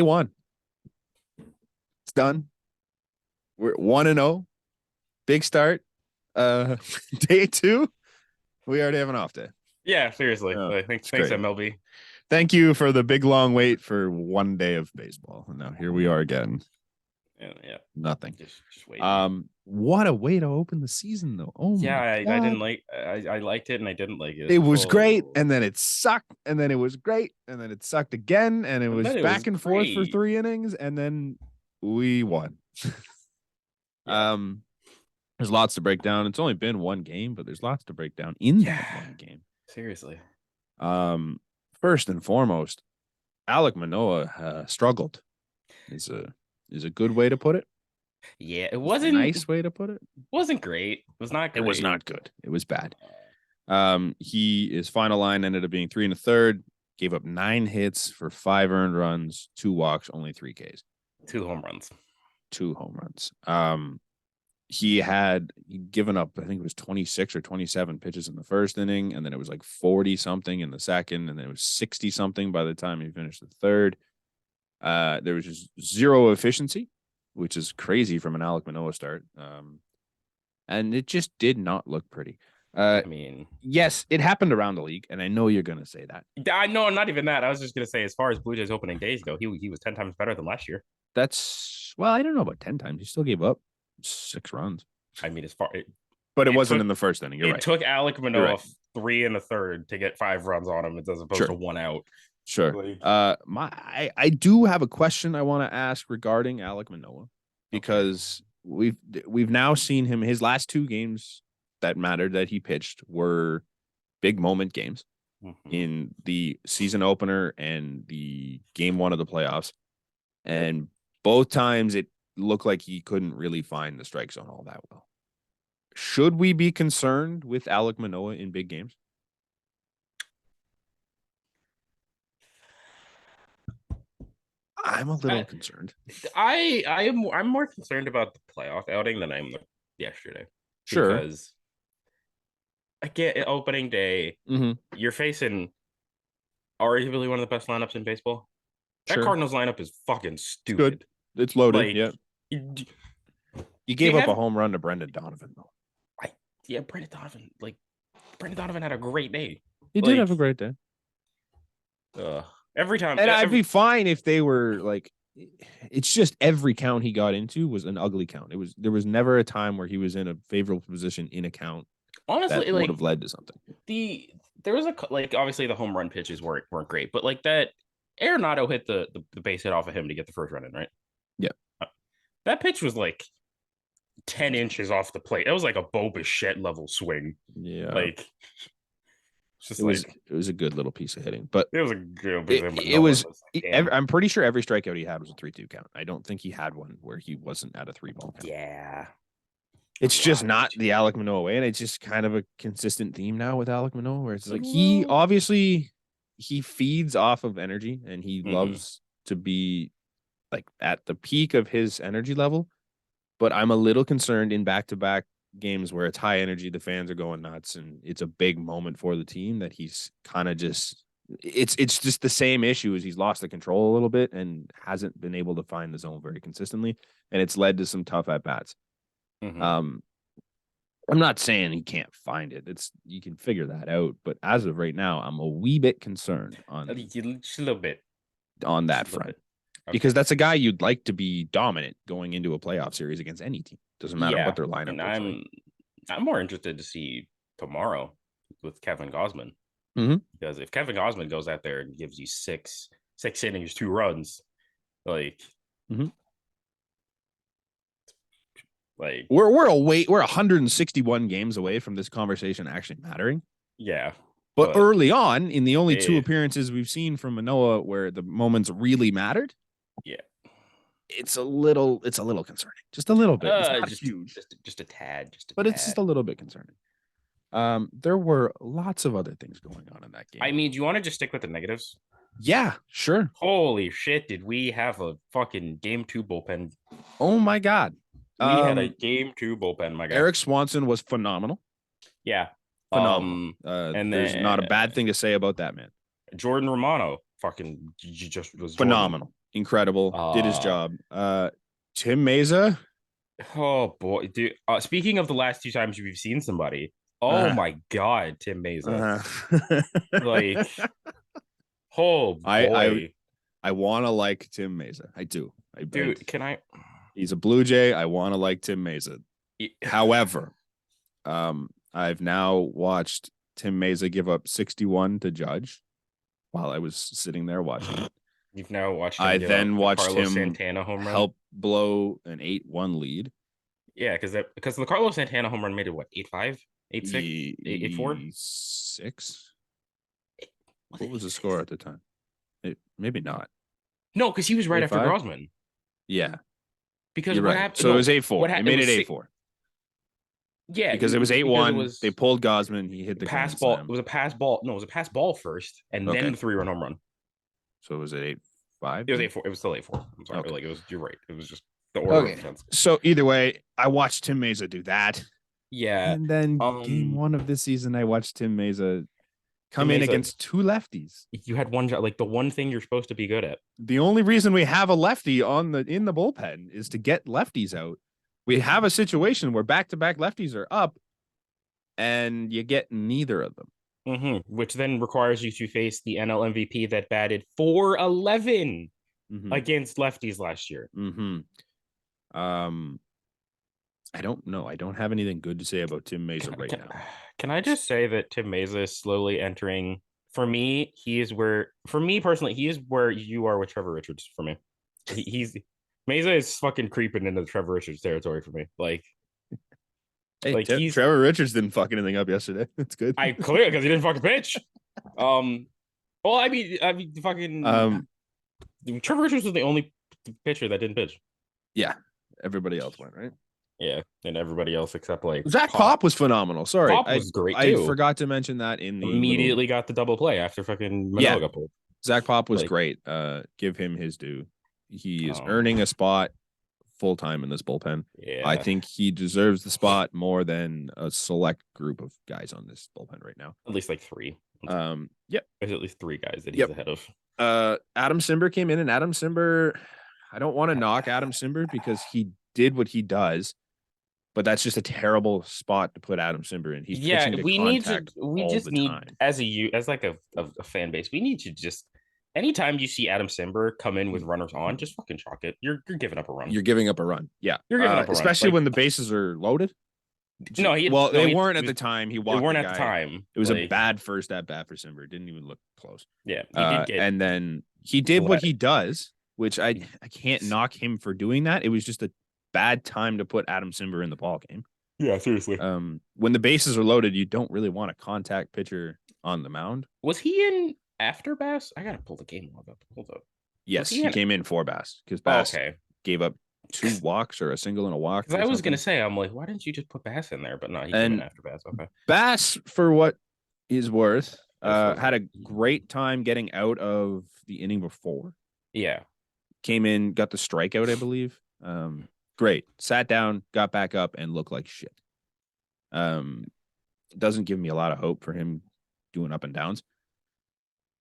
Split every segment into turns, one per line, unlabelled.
one. It's done. We're 1-0. Big start. Day 2. We already have an off day.
Yeah, seriously. Thanks, MLB.
Thank you for the big long wait for one day of baseball. And now here we are again.
Yeah.
Nothing.
Just wait.
What a way to open the season, though. Oh
yeah,
my
I
God.
didn't like. I liked it and I didn't like it.
It was great, and then it sucked, and then it was great, and then it sucked again, and it was back and forth for 3 innings, and then we won. Yeah. There's lots to break down. It's only been one game, but there's lots to break down in that one game.
Seriously.
First and foremost, Alek Manoah struggled. Is a good way to put it.
Yeah, it wasn't
a nice way to put it.
Wasn't great. It was not great.
It was not good. It was bad. His final line ended up being 3 1/3. Gave up 9 hits for 5 earned runs, 2 walks, only 3 Ks.
2 home runs.
2 home runs. He'd given up, I think it was 26 or 27 pitches in the first inning, and then it was like 40 something in the second, and then it was 60 something by the time he finished the third. There was just zero efficiency, which is crazy from an Alek Manoah start. And it just did not look pretty.
I mean,
yes, it happened around the league, and I know you're going to say that.
I know, not even that. I was just going to say, as far as Blue Jays opening days go, he was 10 times better than last year.
I don't know about 10 times. He still gave up 6 runs.
I mean,
but it wasn't in the first inning. You're right.
It took Alek Manoah 3 1/3 to get 5 runs on him, as opposed to 1 out.
Sure. I do have a question I want to ask regarding Alek Manoah, because we've now seen him, his last 2 games that mattered that he pitched were big moment games in the season opener and the game 1 of the playoffs. And both times it looked like he couldn't really find the strike zone all that well. Should we be concerned with Alek Manoah in big games? I'm a little concerned.
I'm more concerned about the playoff outing than I am yesterday.
Sure.
Because again, opening day, you're facing arguably one of the best lineups in baseball. That Cardinals lineup is fucking stupid.
It's loaded. Yeah. You gave up a home run to Brendan Donovan, though.
Brendan Donovan had a great day.
He did have a great day.
Every time.
And I'd be fine if they were like, it's just every count he got into was an ugly count. There was never a time where he was in a favorable position in a count.
Honestly,
that would have led to something.
There was obviously the home run pitches weren't great, but like that Arenado hit the base hit off of him to get the first run in, right?
Yeah.
That pitch was like 10 inches off the plate. That was like a Bo Bichette level swing.
Yeah.
Like,
it was a good little piece of hitting, but
it was a good.
I'm pretty sure every strikeout he had was a 3-2 count. I don't think he had one where he wasn't at a 3-ball count.
Yeah.
It's just not the Alek Manoah way, and it's just kind of a consistent theme now with Alek Manoah, where it's like he feeds off of energy, and he loves to be like at the peak of his energy level. But I'm a little concerned in back-to-back games where it's high energy, the fans are going nuts, and it's a big moment for the team, that he's kind of just it's just the same issue as he's lost the control a little bit and hasn't been able to find the zone very consistently, and it's led to some tough at-bats. I'm not saying he can't find it. You can figure that out, but as of right now, I'm a wee bit concerned on
just a little bit
on that front. Because that's a guy you'd like to be dominant going into a playoff series against any team. Doesn't matter what their lineup is.
I'm more interested to see tomorrow with Kevin Gausman. Because if Kevin Gausman goes out there and gives you six innings, 2 runs, like
we're 161 games away from this conversation actually mattering.
Yeah.
But early on, in the only 2 appearances we've seen from Manoah where the moments really mattered, it's a little concerning. Just a little bit. It's not huge.
Just a tad.
But it's just a little bit concerning. There were lots of other things going on in that game.
I mean, do you want to just stick with the negatives?
Yeah, sure.
Holy shit, did we have a fucking game 2 bullpen?
Oh my God.
We had a game 2 bullpen, my guy.
Eric Swanson was phenomenal.
Yeah.
Phenomenal. And there's not a bad thing to say about that man.
Jordan Romano fucking just was
phenomenal. incredible. Did his job. Tim Meza.
Oh boy, dude. Speaking of the last two times we've seen somebody, oh my God, Tim Meza. Like, oh
I
boy,
I want to like Tim Meza. I do.
dude. Can I?
He's a Blue Jay. I want to like Tim Meza.
Yeah.
However, I've now watched Tim Meza give up 61 to Judge while I was sitting there watching it.
You've now watched him
I
give
then
up the
watched
Carlos
him
Santana home run.
help blow an 8-1 lead.
Yeah, because the Carlos Santana home run made it what 8-5, 8-6, 8-4,
6. What was the score at the time? Maybe not.
No, because he was right after
8-5?
Grosman.
Yeah,
Because
you're
what
right.
happened?
So
no,
it was 8-4. They made it 8-4.
Yeah,
because it was 8-1. They pulled Gosman. He hit the
pass
grand
ball.
slam.
It was a pass ball. No, it was a pass ball first, and then the 3-run home run.
So was it 8-5?
It was 8-4. It was still 8-4. I'm sorry.
Okay.
Like it was. You're right. It was just the order of offense.
So either way, I watched Tim Meza do that.
Yeah.
And then game 1 of this season, I watched Tim Meza come
Tim
in
Meza,
against 2 lefties.
You had one job, like the one thing you're supposed to be good at.
The only reason we have a lefty in the bullpen is to get lefties out. We have a situation where back-to-back lefties are up, and you get neither of them.
Which then requires you to face the NL MVP that batted .411 against lefties last year.
I don't know. I don't have anything good to say about Tim Meza right now.
Can I just say that Tim Meza is slowly entering? For me, for me personally, he is where you are with Trevor Richards. For me, Meza is fucking creeping into the Trevor Richards territory for me. Like,
hey, Trevor Richards didn't fuck anything up yesterday. That's good.
I clear because he didn't fucking pitch. Well, I mean, fucking. Trevor Richards was the only pitcher that didn't pitch.
Yeah, everybody else went, right?
Yeah, and everybody else except like
Zach Pop was phenomenal. Sorry,
Pop was great too.
I forgot to mention that in the
immediately got the double play after fucking Manoah got pulled.
Zach Pop was great. Give him his due. He is earning a spot full time in this bullpen.
Yeah,
I think he deserves the spot more than a select group of guys on this bullpen right now.
At least like 3.
Yep.
There's at least 3 guys that he's ahead of.
Adam Cimber came in, and Adam Cimber, I don't want to knock Adam Cimber because he did what he does, but that's just a terrible spot to put Adam Cimber in. He's pitching to contact all the time.
As a fan base, we need to just anytime you see Adam Cimber come in with runners on, just fucking chalk it. You're giving up a run.
You're giving up a run. Yeah.
You're giving up a run.
Especially when the bases are loaded.
No,
they weren't at the time. He walked.
They weren't at the time.
It was a bad first at bat for Cimber. It didn't even look close.
Yeah.
And then he did what he does, which I can't knock him for doing that. It was just a bad time to put Adam Cimber in the ball game.
Yeah, seriously.
When the bases are loaded, you don't really want a contact pitcher on the mound.
Was he in after Bass? I gotta pull the game log up. Hold up.
Yes, he came in for Bass because Bass gave up 2 walks or a single and a walk.
Because I was gonna say, I'm like, why didn't you just put Bass in there? But no, he came in after Bass. Okay.
Bass, for what he's worth, had a great time getting out of the inning before.
Yeah.
Came in, got the strikeout, I believe. Great. Sat down, got back up, and looked like shit. Doesn't give me a lot of hope for him doing up and downs.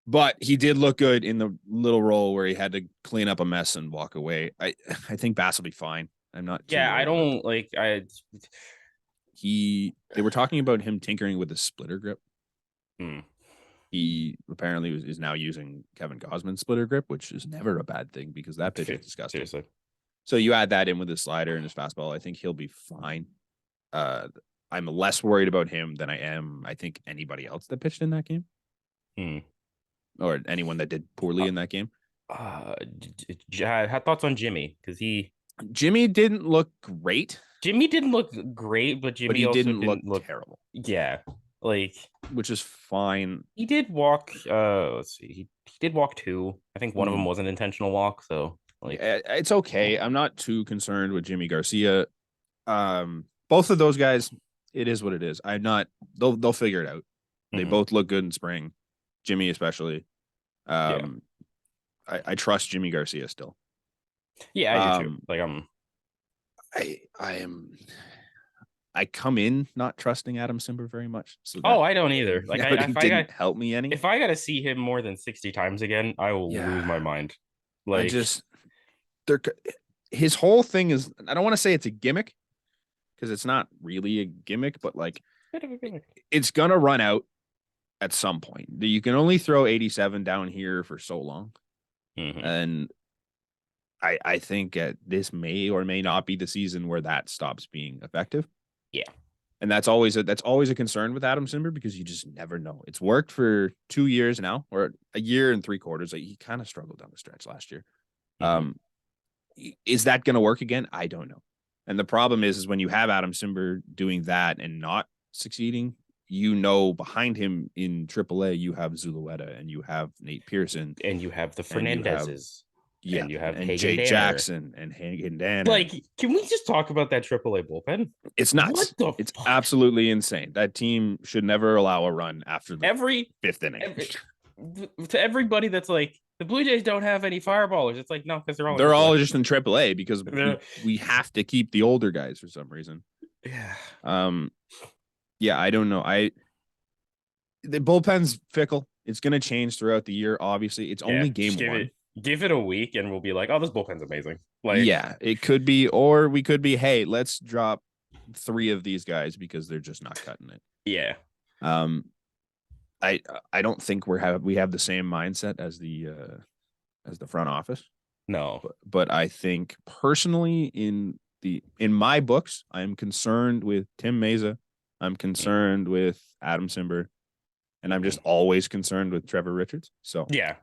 But he did look good in the little role where he had to clean up a mess and walk away. I think Bass will be fine. I'm not.
Yeah, I don't like.
They were talking about him tinkering with the splitter grip. He apparently is now using Kevin Gosman's splitter grip, which is never a bad thing because that pitch is disgusting.
Seriously.
So you add that in with his slider and his fastball, I think he'll be fine. I'm less worried about him than I am, I think, anybody else that pitched in that game. Or anyone that did poorly in that game.
I had thoughts on Jimmy because
Jimmy didn't look great.
Jimmy didn't look great, but Jimmy
he
also
didn't look terrible.
Yeah, like
which is fine.
He did walk. Let's see, he did walk 2. I think one of them was an intentional walk. So like,
it's okay. I'm not too concerned with Jimmy Garcia. Both of those guys, it is what it is. I'm not. They'll figure it out. They both look good in spring. Jimmy especially. I trust Jimmy Garcia still.
Yeah, I do too. Like
I come in not trusting Adam Cimber very much. So
I don't either. Like
he didn't help me any.
If I got to see him more than 60 times again, I will lose my mind. Like,
they're his whole thing is, I don't want to say it's a gimmick because it's not really a gimmick, but like it's gonna run out at some point. You can only throw 87 down here for so long. And I think this may or may not be the season where that stops being effective.
Yeah.
And that's always a concern with Adam Simber because you just never know. It's worked for 2 years now, or a year and 3/4. Like, he kind of struggled down the stretch last year. Is that going to work again? I don't know. And the problem is when you have Adam Simber doing that and not succeeding, behind him in AAA, you have Zulueta and you have Nate Pearson
and you have the Fernandezes. And you have Hagen
Jake
Danner.
Jackson and Hagen Danner.
Like, can we just talk about that AAA bullpen?
It's nuts. It's absolutely insane. That team should never allow a run after the fifth inning.
To everybody that's like, the Blue Jays don't have any fireballers. It's like, no, because
they're all just in AAA because we have to keep the older guys for some reason.
Yeah.
Yeah, I don't know. The bullpen's fickle. It's going to change throughout the year. Obviously, it's only game one.
Give it a week and we'll be like, oh, this bullpen's amazing. Like,
yeah, it could be, or we could be, hey, let's drop 3 of these guys because they're just not cutting it.
Yeah.
I don't think we have the same mindset as the front office.
No.
But I think personally in my books, I'm concerned with Tim Meza. I'm concerned with Adam Simber, and I'm just always concerned with Trevor Richards. So
yeah,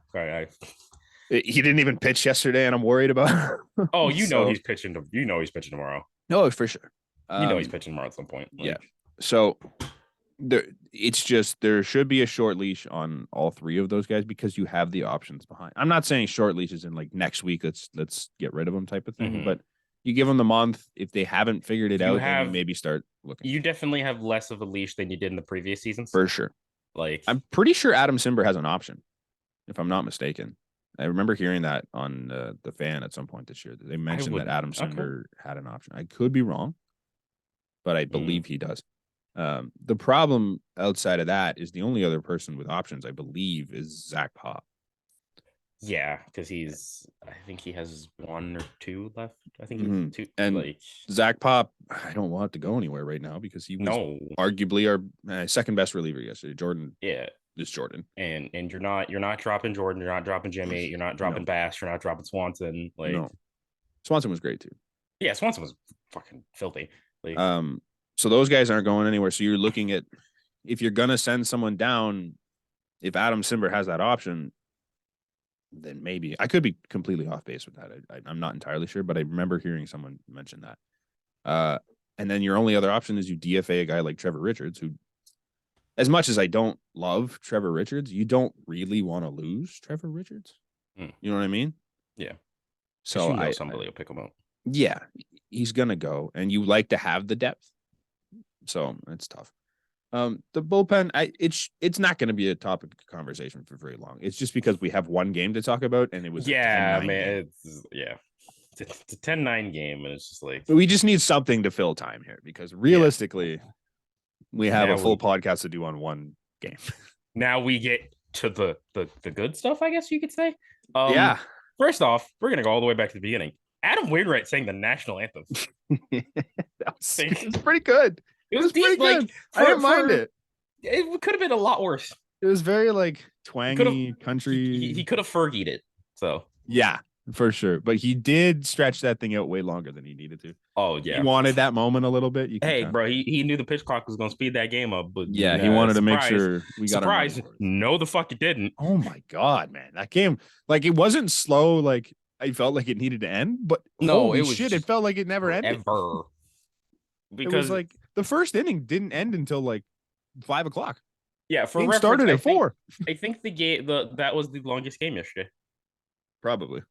he didn't even pitch yesterday, and I'm worried about.
Oh, he's pitching. He's pitching tomorrow.
No, for sure.
He's pitching tomorrow at some point.
Yeah. So there should be a short leash on all 3 of those guys because you have the options behind. I'm not saying short leashes in like next week. Let's get rid of them type of thing, but you give them the month. If they haven't figured it out, then you maybe start looking.
You definitely have less of a leash than you did in the previous seasons.
For sure.
Like,
I'm pretty sure Adam Simber has an option, if I'm not mistaken. I remember hearing that on the Fan at some point this year. They mentioned that Adam Simber had an option. I could be wrong, but I believe he does. The problem outside of that is the only other person with options, I believe, is Zach Pop.
Yeah, because I think he has 1 or 2 left. I think he's 2.
And Zach Pop, I don't want to go anywhere right now because he was arguably our second best reliever yesterday. Jordan.
Yeah.
Is Jordan.
And you're not dropping Jordan. You're not dropping Jimmy. You're not dropping Bass. You're not dropping Swanson. Like, no.
Swanson was great too.
Yeah, Swanson was fucking filthy. Like,
so those guys aren't going anywhere. So you're looking at, if you're gonna send someone down, if Adam Simber has that option, then maybe I could be completely off base with that. I'm not entirely sure, but I remember hearing someone mention that. And then your only other option is you DFA a guy like Trevor Richards, who, as much as I don't love Trevor Richards, you don't really want to lose Trevor Richards. You know what I mean?
Yeah.
So
somebody will pick him up.
Yeah, he's gonna go, and you like to have the depth. So it's tough. The bullpen, it's not going to be a topic of conversation for very long. It's just because we have one game to talk about, and it was
man. It's a 10-9 game, and it's just like
we just need something to fill time here because realistically, we have a full podcast to do on one game.
Now we get to the good stuff, I guess you could say. First off, we're gonna go all the way back to the beginning. Adam Wainwright sang the national anthem.
It's pretty good.
It was pretty good.
I didn't mind it.
It could have been a lot worse.
It was very like twangy country.
He could have Fergied it. So
yeah, for sure. But he did stretch that thing out way longer than he needed to.
Oh yeah,
he wanted that moment a little bit.
Bro, he knew the pitch clock was going to speed that game up. But
yeah, he wanted to make sure we got.
Surprise! No, the fuck it didn't.
Oh my god, man, that game, like, it wasn't slow. Like, I felt like it needed to end, but no, it was shit. It felt like it never ended. Because it was like the first inning didn't end until like 5 o'clock.
Yeah, for
game started at 4.
I think the game that was the longest game yesterday.
Probably,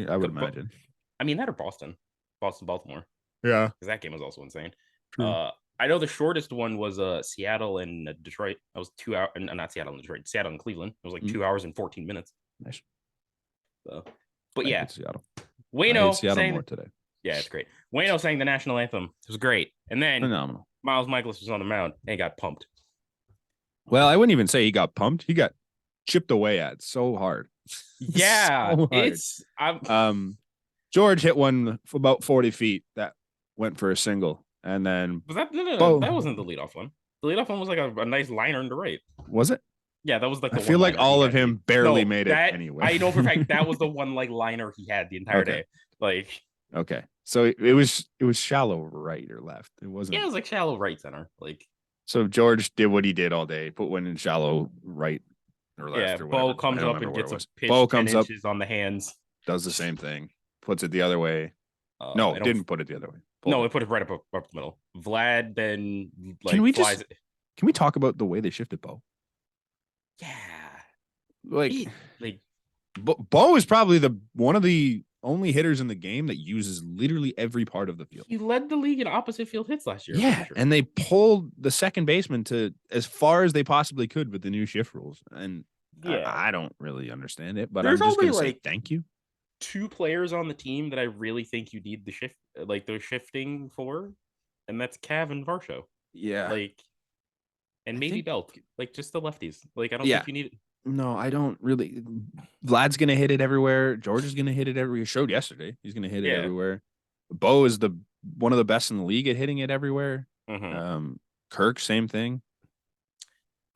I would imagine.
I mean, that or Boston, Baltimore.
Yeah,
because that game was also insane.
True.
I know the shortest one was Seattle and Detroit. That was 2 hours, not Seattle and Detroit, Seattle and Cleveland. It was like 2 hours and 14 minutes.
Nice.
So, but yeah,
Seattle.
Waino
Seattle more today.
Yeah, it's great. Waino sang the national anthem. It was great. And then
phenomenal.
Miles Michaelis was on the mound and got pumped.
Well, I wouldn't even say he got pumped. He got chipped away at so hard.
Yeah,
So hard. George hit one for about 40 feet that went for a single. And then
was that no,
Bo,
that wasn't the leadoff one. The leadoff one was like a nice liner in the right.
was it?
Yeah, that was like
I
the
feel
one
like
liner he
all of
had.
him barely
No,
made it
that
anyway.
I know for a fact that was the one like liner he had the entire day. Like,
okay, so it was shallow right or left. It wasn't.
yeah, it was like shallow right center. Like,
so George did what he did all day, put one in shallow right or left
yeah,
or whatever.
Bo comes
I don't
up
remember
and
where
gets
it
a
was.
pitch
Bo
10
comes up,
inches on the hands.
does the same thing, puts it the other way. No, didn't put it the other way.
No, it put it right up the middle. Vlad then like
can we
flies.
Can we talk about the way they shifted Bo?
Yeah,
like
like
Bo is probably one of the only hitters in the game that uses literally every part of the field.
He led the league in opposite field hits last year.
Yeah, and they pulled the second baseman to as far as they possibly could with the new shift rules. And yeah, I don't really understand it, but
there's
I'm just
only
going to
like
say thank you.
2 players on the team that I really think you need the shift, like they're shifting for, and that's Cav and Varsho.
Yeah,
like, and maybe Belt, like just the lefties. Like, I don't think you need it.
No, I don't really. Vlad's gonna hit it everywhere. George is gonna hit it everywhere. He showed yesterday. He's gonna hit it everywhere. Bo is one of the best in the league at hitting it everywhere. Kirk, same thing.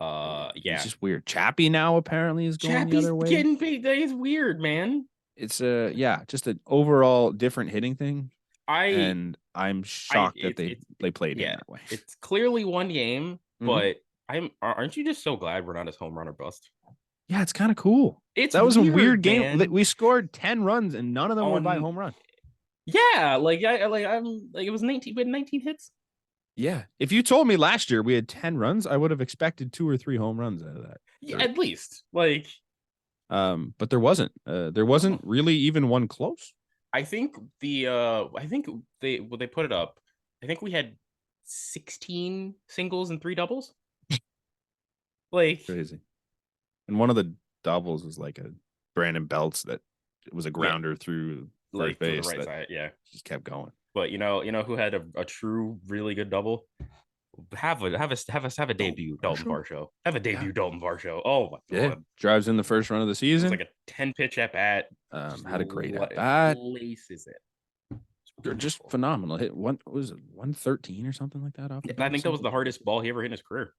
It's just weird. Chappie now apparently is going the other way.
Getting paid. It's weird, man.
It's just an overall different hitting thing. I'm shocked that they played him that way.
It's clearly one game, but aren't you just so glad we're not his home run or bust?
Yeah, it's kind of cool. That was a weird game. Man. We scored 10 runs and none of them were by home run.
Yeah, it was 19. We had 19 hits.
Yeah. If you told me last year we had 10 runs, I would have expected 2 or 3 home runs out of that.
Yeah, at least.
But there wasn't. There wasn't really even one close.
I think they put it up. I think we had 16 singles and 3 doubles.
Crazy. And one of the doubles was like a Brandon Belts that it was a grounder through third base.
The right side,
just kept going.
But you know who had a true really good double? Have a debut, Dalton Varsho. Have a debut, Dalton Varsho. Oh my god!
Drives in the first run of the season.
It was like a 10 pitch at bat.
Had a great at bat.
Places it.
They're just phenomenal. Hit what was it, 113 or something like that?
I think that was the hardest ball he ever hit in his career.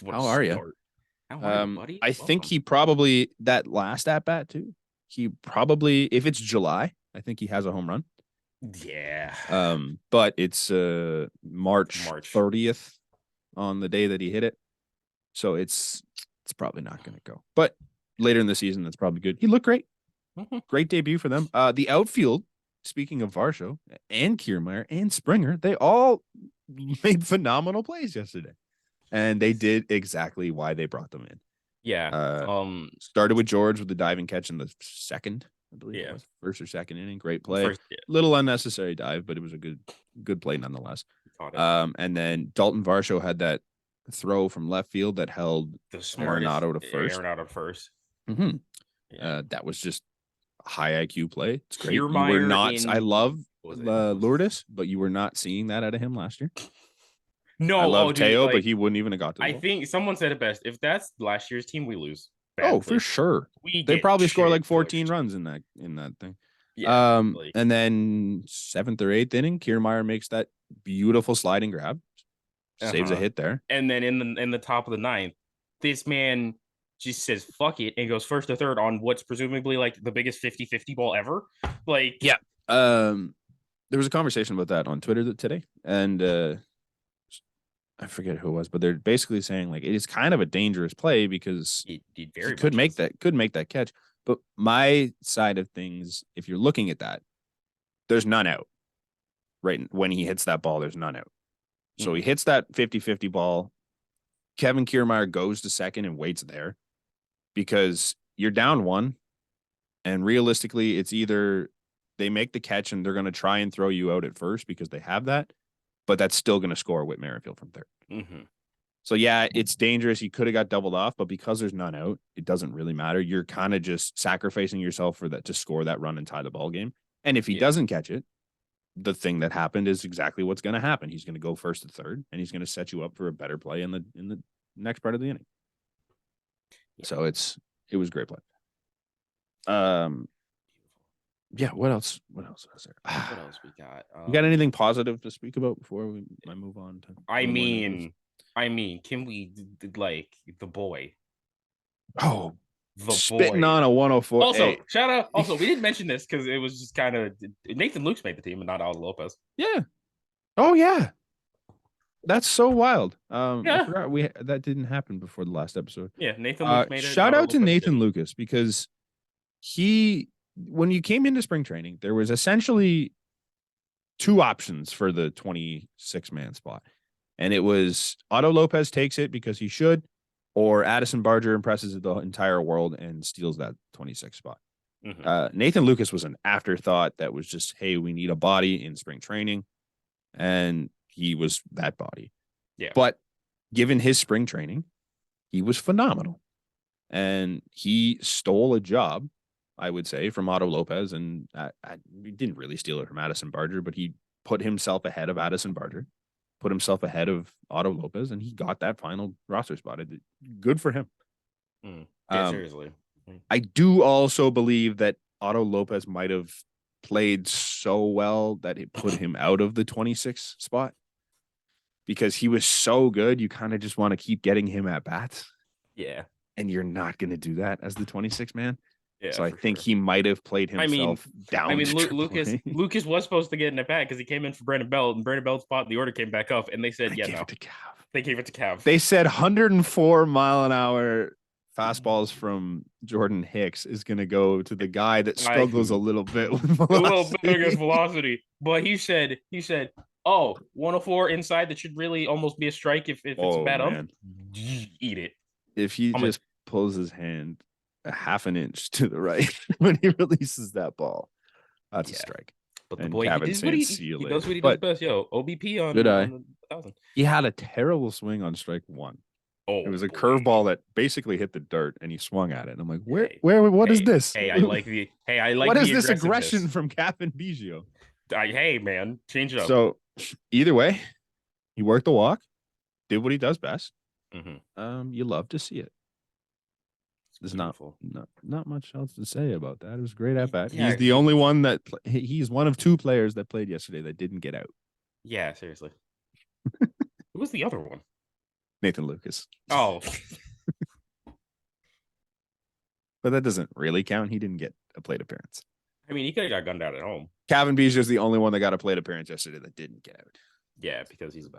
How are you?
How are you, buddy?
I think he probably that last at bat too. He probably, if it's July, I think he has a home run.
Yeah.
But it's March 30th on the day that he hit it. So it's probably not going to go. But later in the season, that's probably good. He looked great. Great debut for them. The outfield, speaking of Varsho and Kiermaier and Springer, they all made phenomenal plays yesterday. And they did exactly why they brought them in.
Yeah.
Started with George with the diving catch in the second, I believe.
Yeah.
It was first or second inning. Great play. Little unnecessary dive, but it was a good play nonetheless. And then Dalton Varsho had that throw from left field that held Arenado to first. That was just a high IQ play. It's great. I love Lourdes, but you were not seeing that out of him last year.
No,
I love Teo, but he wouldn't even have got to the ball.
I think someone said it best. If that's last year's team, we lose.
Oh, for sure. They probably score like 14 runs in that thing.
Yeah.
And then 7th or 8th inning, Kiermaier makes that beautiful sliding grab, saves a hit there.
And then in the top of the 9th, this man just says fuck it and goes first to third on what's presumably like the biggest 50-50 ball ever.
There was a conversation about that on Twitter today, and I forget who it was, but they're basically saying like it is kind of a dangerous play because he could make that catch. But my side of things, if you're looking at that, there's none out. Right when he hits that ball, there's none out. So he hits that 50-50 ball. Kevin Kiermaier goes to second and waits there because you're down 1, and realistically, it's either they make the catch and they're going to try and throw you out at first because they have that, but that's still going to score Whit Merrifield from third. So, yeah, it's dangerous. You could have got doubled off, but because there's none out, it doesn't really matter. You're kind of just sacrificing yourself for that to score that run and tie the ball game. And if he doesn't catch it, the thing that happened is exactly what's going to happen. He's going to go first to third, and he's going to set you up for a better play in the next part of the inning. So it was great play. Yeah. What else? What else was there?
What else we got?
You got anything positive to speak about before I move on to?
I mean, can we like the boy?
Oh,
The
spitting
boy.
on a 104.
Also,
Hey.
shout out. Also, we didn't mention this because it was just kind of Nathan Luke's made the team and not Aldo Lopez.
Yeah. Oh yeah. That's so wild. I
Yeah.
forgot that didn't happen before the last episode.
Yeah, Nathan Luke made it.
Shout
Aldo
out to
Lopez
Nathan
didn't.
Lucas because when you came into spring training, there was essentially two options for the 26-man spot. And it was Otto Lopez takes it because he should, or Addison Barger impresses the entire world and steals that 26 spot. Nathan Lucas was an afterthought that was just, hey, we need a body in spring training. And he was that body.
Yeah.
But given his spring training, he was phenomenal. And he stole a job, I would say, from Otto Lopez. And he didn't really steal it from Addison Barger, but he put himself ahead of Addison Barger, put himself ahead of Otto Lopez, and he got that final roster spot. Good for him.
Yeah, seriously.
I do also believe that Otto Lopez might have played so well that it put him out of the 26 spot because he was so good. You kind of just want to keep getting him at bats.
Yeah.
And you're not going to do that as the 26 man.
Yeah,
so I think he might have played himself down.
I mean, Lucas was supposed to get in at bat because he came in for Brandon Belt, and Brandon Belt's spot, the order came back up, and they said, They gave it to Cav.
They said 104 mile an hour fastballs from Jordan Hicks is going to go to the guy that struggles a little bit with velocity.
A little bit against velocity. But he said, oh, 104 inside, that should really almost be a strike if it's a bad ump. Eat it.
If he just pulls his hand a half an inch to the right when he releases that ball, that's a strike.
But the boy, he does what he does best. Yo, OBP on
the
1,000.
He had a terrible swing on strike one. It was a curveball that basically hit the dirt, and he swung at it. And I'm like, what is this?
I like
what is this aggression from Captain Biggio?
Hey, man, change it up.
So either way, he worked the walk, did what he does best. You love to see it. There's not much else to say about that. It was great at bat. He's the only one that he's one of two players that played yesterday that didn't get out.
Yeah, seriously. Who was the other one?
Nathan Lucas.
Oh.
But that doesn't really count. He didn't get a plate appearance.
I mean, he could have got gunned out at home.
Kevin Biggio is the only one that got a plate appearance yesterday that didn't get out.
Yeah, because he's a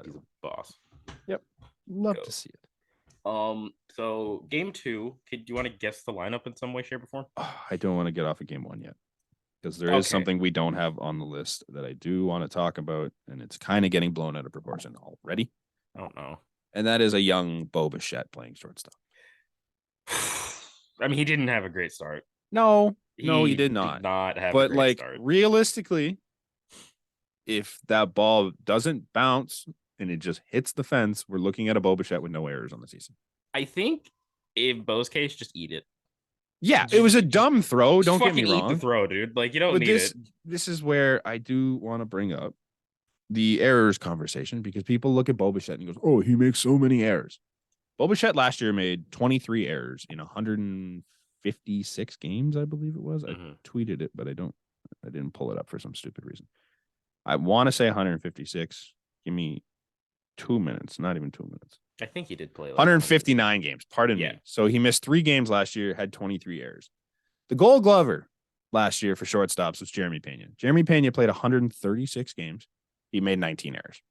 boss.
Yep. Love to see it.
So game 2, do you want to guess the lineup in some way, shape, or form?
I don't want to get off of game 1 yet. Because there is something we don't have on the list that I do want to talk about, and it's kind of getting blown out of proportion already.
I don't know.
And that is a young Bo Bichette playing shortstop.
I mean, he didn't have a great start.
No, he did not.
Did not have
but
a great start.
Realistically, if that ball doesn't bounce and it just hits the fence, we're looking at a Bo Bichette with no errors on the season.
I think in Bo's case, just eat it.
Yeah, it was a dumb throw. Don't get me wrong.
Eat the throw, dude. Like, you don't need it.
This is where I do want to bring up the errors conversation because people look at Bo Bichette and goes, "Oh, he makes so many errors." Bo Bichette last year made 23 errors in 156 games, I believe it was. I tweeted it, but I didn't pull it up for some stupid reason. I want to say 156. Give me 2 minutes, not even 2 minutes.
I think he did play
159 games. Pardon me. So he missed 3 games last year, had 23 errors. The Gold Glover last year for shortstops was Jeremy Pena. Jeremy Pena played 136 games. He made 19 errors.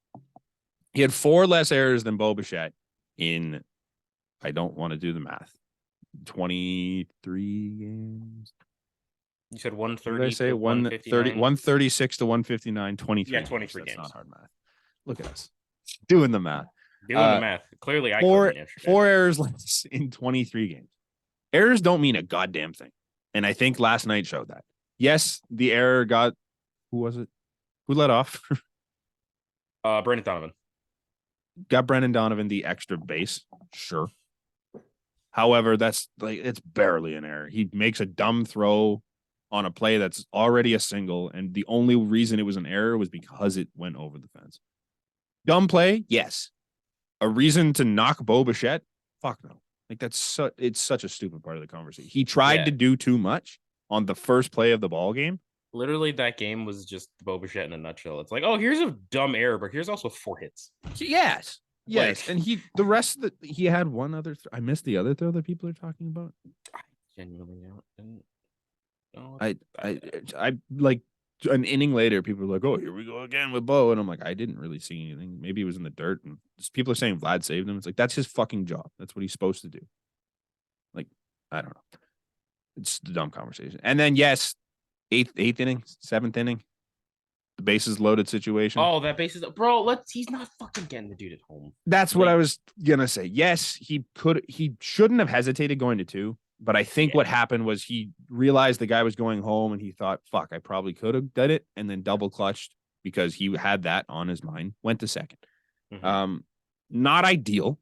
He had 4 less errors than Bo Bichette in, I don't want to do the math, 23 games.
You said 130.
Did I say 136 to 159, 23.
Yeah, 23 games.
That's not hard math. Look at us doing the math.
Clearly, I
couldn't. 4 errors less in 23 games. Errors don't mean a goddamn thing. And I think last night showed that. Yes, the error got, who was it? Who led off?
Brendan Donovan.
Got Brendan Donovan the extra base. Sure. However, that's it's barely an error. He makes a dumb throw on a play that's already a single. And the only reason it was an error was because it went over the fence. Dumb play? Yes. A reason to knock Bo Bichette? Fuck no. Like it's such a stupid part of the conversation. He tried to do too much on the first play of the ball game.
Literally, that game was just Bo Bichette in a nutshell. It's like, oh, here's a dumb error, but here's also 4 hits.
Yes. And the rest of he had one other. I missed the other throw that people are talking about.
I genuinely don't.
I like an inning later, people are like, "Oh, here we go again with Bo," and I'm like, I didn't really see anything. Maybe he was in the dirt, and people are saying Vlad saved him. It's like that's his fucking job. That's what he's supposed to do. Like, I don't know. It's a dumb conversation. And then yes, eighth inning, 7th inning, the bases loaded situation.
Oh, that bases, bro. He's not fucking getting the dude at home.
That's what I was gonna say. Yes, he shouldn't have hesitated going to 2. But I think what happened was he realized the guy was going home and he thought, fuck, I probably could have done it, and then double clutched because he had that on his mind, went to 2nd. Mm-hmm. Not ideal,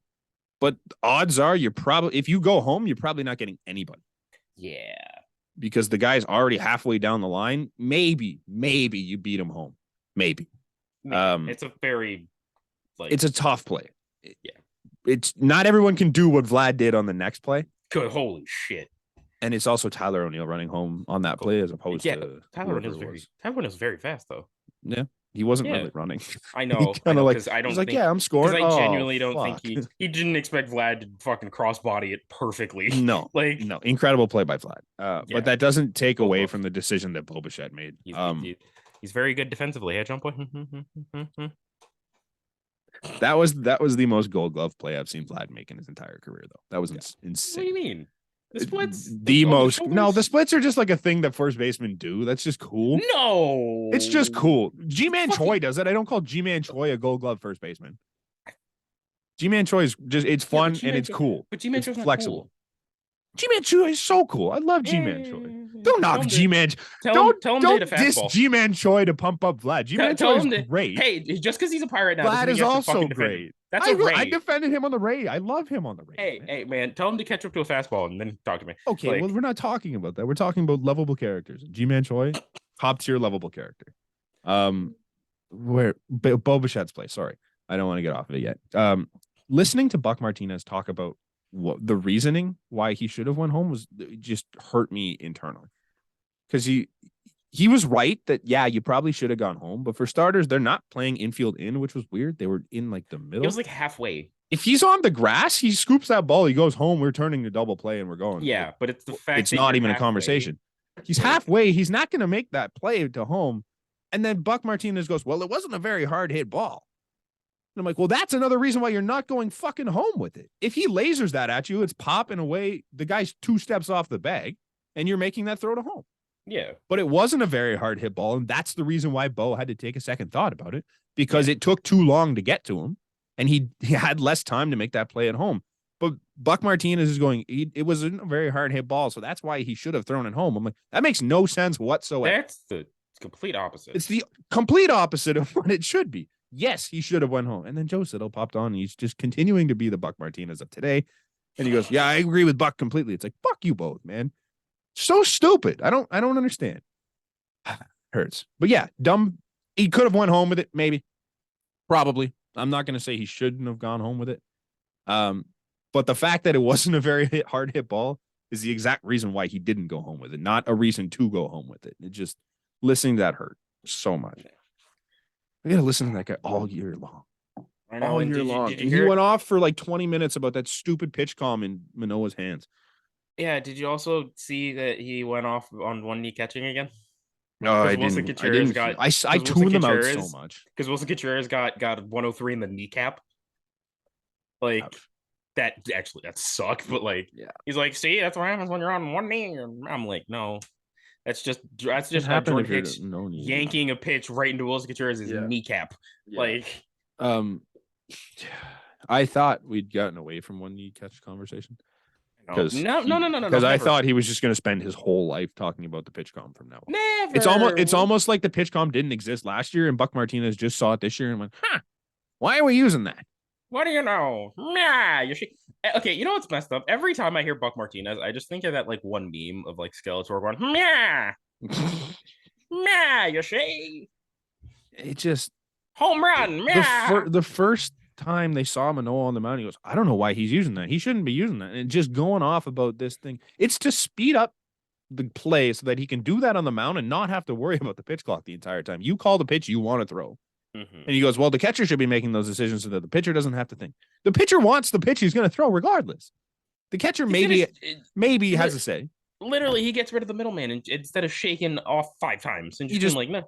but odds are if you go home, you're probably not getting anybody.
Yeah.
Because the guy's already halfway down the line. Maybe you beat him home. Maybe.
It's a very
it's a tough play.
Yeah.
It's not everyone can do what Vlad did on the next play.
Good, holy shit.
And it's also Tyler O'Neill running home on that play as opposed to
Tyler O'Neill's very fast though.
Yeah. He wasn't really running.
I know.
I don't
think,
yeah, I'm scoring.
Because I genuinely don't think he didn't expect Vlad to fucking crossbody it perfectly.
No, no, incredible play by Vlad. But that doesn't take away from the decision that Bo Bichette made.
He's very good defensively. Hey, jump boy.
That was the most Gold Glove play I've seen Vlad make in his entire career, though. That was insane.
What do you mean? The splits?
The splits are just like a thing that first basemen do. That's just cool.
No.
It's just cool. G-Man Choi does it. I don't call G-Man Choi a Gold Glove first baseman. G-Man Choi is just, it's fun and it's cool.
But G-Man Choi's flexible. Cool.
G-Man Choi is so cool. I love G-Man Choi. Don't knock G-Man. Don't diss G-Man Choi to pump up Vlad. G-Man Choi is great.
Hey, just because he's a pirate now,
Vlad is also great.
That's a Ray.
I defended him on the Ray. I love him on the Ray.
Hey, man, tell him to catch up to a fastball and then talk to me.
Okay, well, we're not talking about that. We're talking about lovable characters. G-Man Choi, top tier lovable character. Where Bo Bichette's play. Sorry, I don't want to get off of it yet. Listening to Buck Martinez talk about what the reasoning why he should have went home was just hurt me internally, because he was right that you probably should have gone home, but for starters, they're not playing infield in, which was weird. They were in like the middle.
It was like halfway.
If he's on the grass, he scoops that ball, he goes home, we're turning to double play and we're going.
Yeah, but it's the fact
it's not even a conversation. He's halfway. He's not going to make that play to home. And then Buck Martinez goes, well, it wasn't a very hard hit ball. And I'm like, well, that's another reason why you're not going fucking home with it. If he lasers that at you, it's popping away. The guy's 2 steps off the bag and you're making that throw to home.
Yeah.
But it wasn't a very hard hit ball. And that's the reason why Bo had to take a second thought about it, because it took too long to get to him and he had less time to make that play at home. But Buck Martinez is going, it wasn't a very hard hit ball, so that's why he should have thrown it home. I'm like, that makes no sense whatsoever.
That's the complete opposite.
It's the complete opposite of what it should be. Yes, he should have went home. And then Joe Siddle popped on and he's just continuing to be the Buck Martinez of today. And he goes, yeah, I agree with Buck completely. It's like, fuck you both, man. So stupid. I don't understand. Hurts. But yeah, dumb. He could have went home with it, maybe. Probably. I'm not going to say he shouldn't have gone home with it. But the fact that it wasn't a very hard hit ball is the exact reason why he didn't go home with it, not a reason to go home with it. It just, listening to that hurt so much. I got to listen to that guy all year long.
I know.
All year long. He went off for like 20 minutes about that stupid pitch calm in Manoah's hands.
Yeah. Did you also see that he went off on one knee catching again?
No, I didn't. I tuned them out so much.
Because Wilson Contreras got 103 in the kneecap. Like, that sucked. But like, he's like, see, that's what happens when you're on one knee. And I'm like, no. That's just how Jordan Hicks yanking a pitch right into Wilson Contreras' kneecap. Yeah. Like,
I thought we'd gotten away from one knee catch conversation.
No.
Because I thought he was just going to spend his whole life talking about the pitch com from now on.
Never.
It's almost like the pitch com didn't exist last year, and Buck Martinez just saw it this year and went, why are we using that?
What do you know? Nah, okay, you know what's messed up? Every time I hear Buck Martinez, I just think of that like one meme of like Skeletor going, you see?
It just
home run.
The first time they saw Manoah on the mound, he goes, I don't know why he's using that. He shouldn't be using that. And just going off about this thing. It's to speed up the play so that he can do that on the mound and not have to worry about the pitch clock the entire time. You call the pitch you want to throw.
Mm-hmm.
And he goes, well, the catcher should be making those decisions so that the pitcher doesn't have to think. The pitcher wants the pitch he's going to throw regardless. The catcher maybe has a say.
Literally, he gets rid of the middleman instead of shaking off 5 times and just like, no.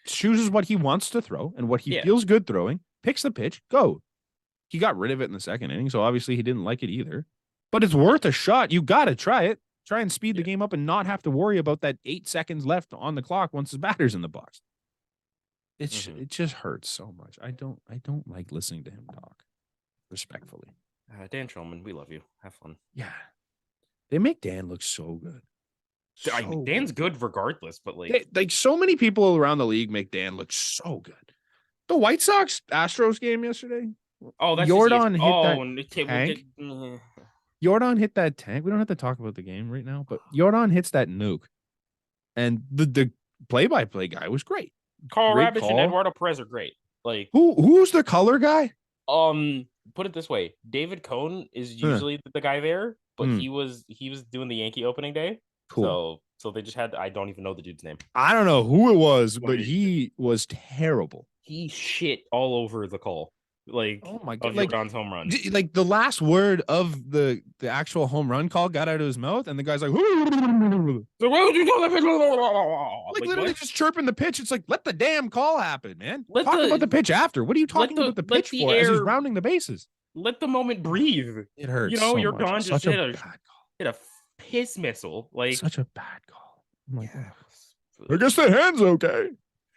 Chooses what he wants to throw and what he feels good throwing, picks the pitch, go. He got rid of it in the second inning, so obviously he didn't like it either. But it's worth a shot. You got to try it. Try and speed the game up and not have to worry about that 8 seconds left on the clock once the batter's in the box. It just hurts so much. I don't like listening to him talk. Respectfully.
Dan Shulman, we love you. Have fun.
Yeah. They make Dan look so good.
Dan's good regardless, but like
so many people around the league make Dan look so good. The White Sox Astros game yesterday.
Oh, that's
Jordan hit that tank. Jordan hit that tank. We don't have to talk about the game right now, but Jordan hits that nuke. And the play-by-play guy was great.
Carl Rabish and Eduardo Perez are great. Like
who's the color guy?
Put it this way: David Cohn is usually the guy there, but he was doing the Yankee opening day. Cool. So they just had I don't even know the dude's name.
I don't know who it was, but he was terrible.
He shit all over the call. Like,
oh my god,
like Jordan's home run.
Like the last word of the actual home run call got out of his mouth, and the guy's like, literally just chirping the pitch. It's like, let the damn call happen, man. Talk about the pitch after. What are you talking about the pitch for? As he's rounding the bases.
Let the moment breathe.
It hurts.
You know,
so
Jordan
much.
just hit a piss missile. Like
such a bad call. I guess the hand's okay.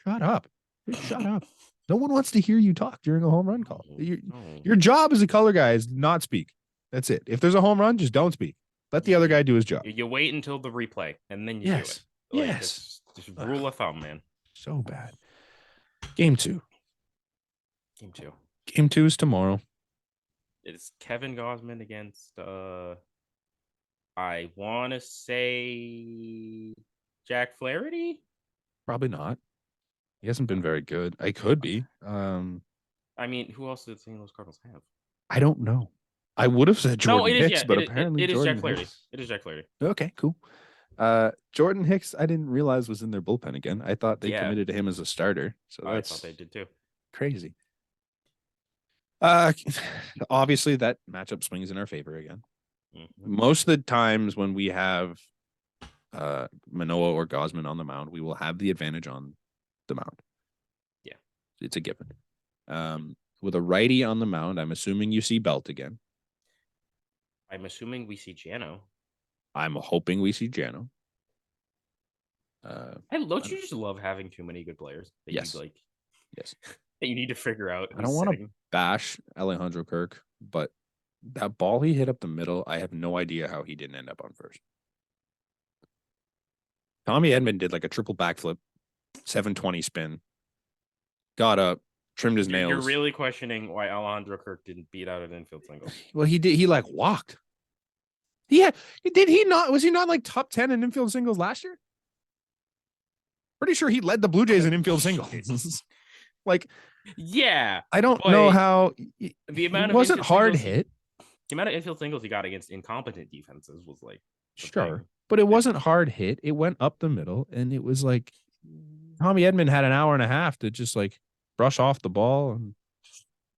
Shut up. Shut up. No one wants to hear you talk during a home run call. Your job as a color guy is not speak. That's it. If there's a home run, just don't speak. Let the other guy do his job.
You wait until the replay, and then you do it. Like, just rule of thumb, man.
So bad. Game 2.
Game 2.
Game 2 is tomorrow.
It's Kevin Gausman against, I want to say Jack Flaherty?
Probably not. He hasn't been very good. I could be.
I mean, who else did St. Louis Cardinals have?
I don't know. I would have said Jordan Hicks, but apparently
it is
Jordan
Jack Flaherty.
Hicks.
It is Jack Flaherty.
Okay, cool. Jordan Hicks, I didn't realize was in their bullpen again. I thought they committed to him as a starter. So I thought
they did too.
Crazy. Obviously that matchup swings in our favor again. Mm-hmm. Most of the times when we have Manoah or Gausman on the mound, we will have the advantage on the mound.
Yeah.
It's a given. With a righty on the mound, I'm assuming you see Belt again.
I'm assuming we see Jano.
I'm hoping we see Jano.
Don't you just love having too many good players? That
yes.
You like,
yes.
That you need to figure out.
I don't want to bash Alejandro Kirk, but that ball he hit up the middle, I have no idea how he didn't end up on first. Tommy Edman did like a triple backflip, 720 spin, got up, trimmed his nails.
You're really questioning why Alejandro Kirk didn't beat out an infield single.
Well, he did. He like walked. Yeah, did he not? Was he not like top 10 in infield singles last year? Pretty sure he led the Blue Jays in infield singles. Like,
yeah,
I don't know how
the amount
it wasn't hard hit.
The amount of infield singles he got against incompetent defenses was like
sure, but it wasn't hard hit. It went up the middle, and it was like Tommy Edman had an hour and a half to just like brush off the ball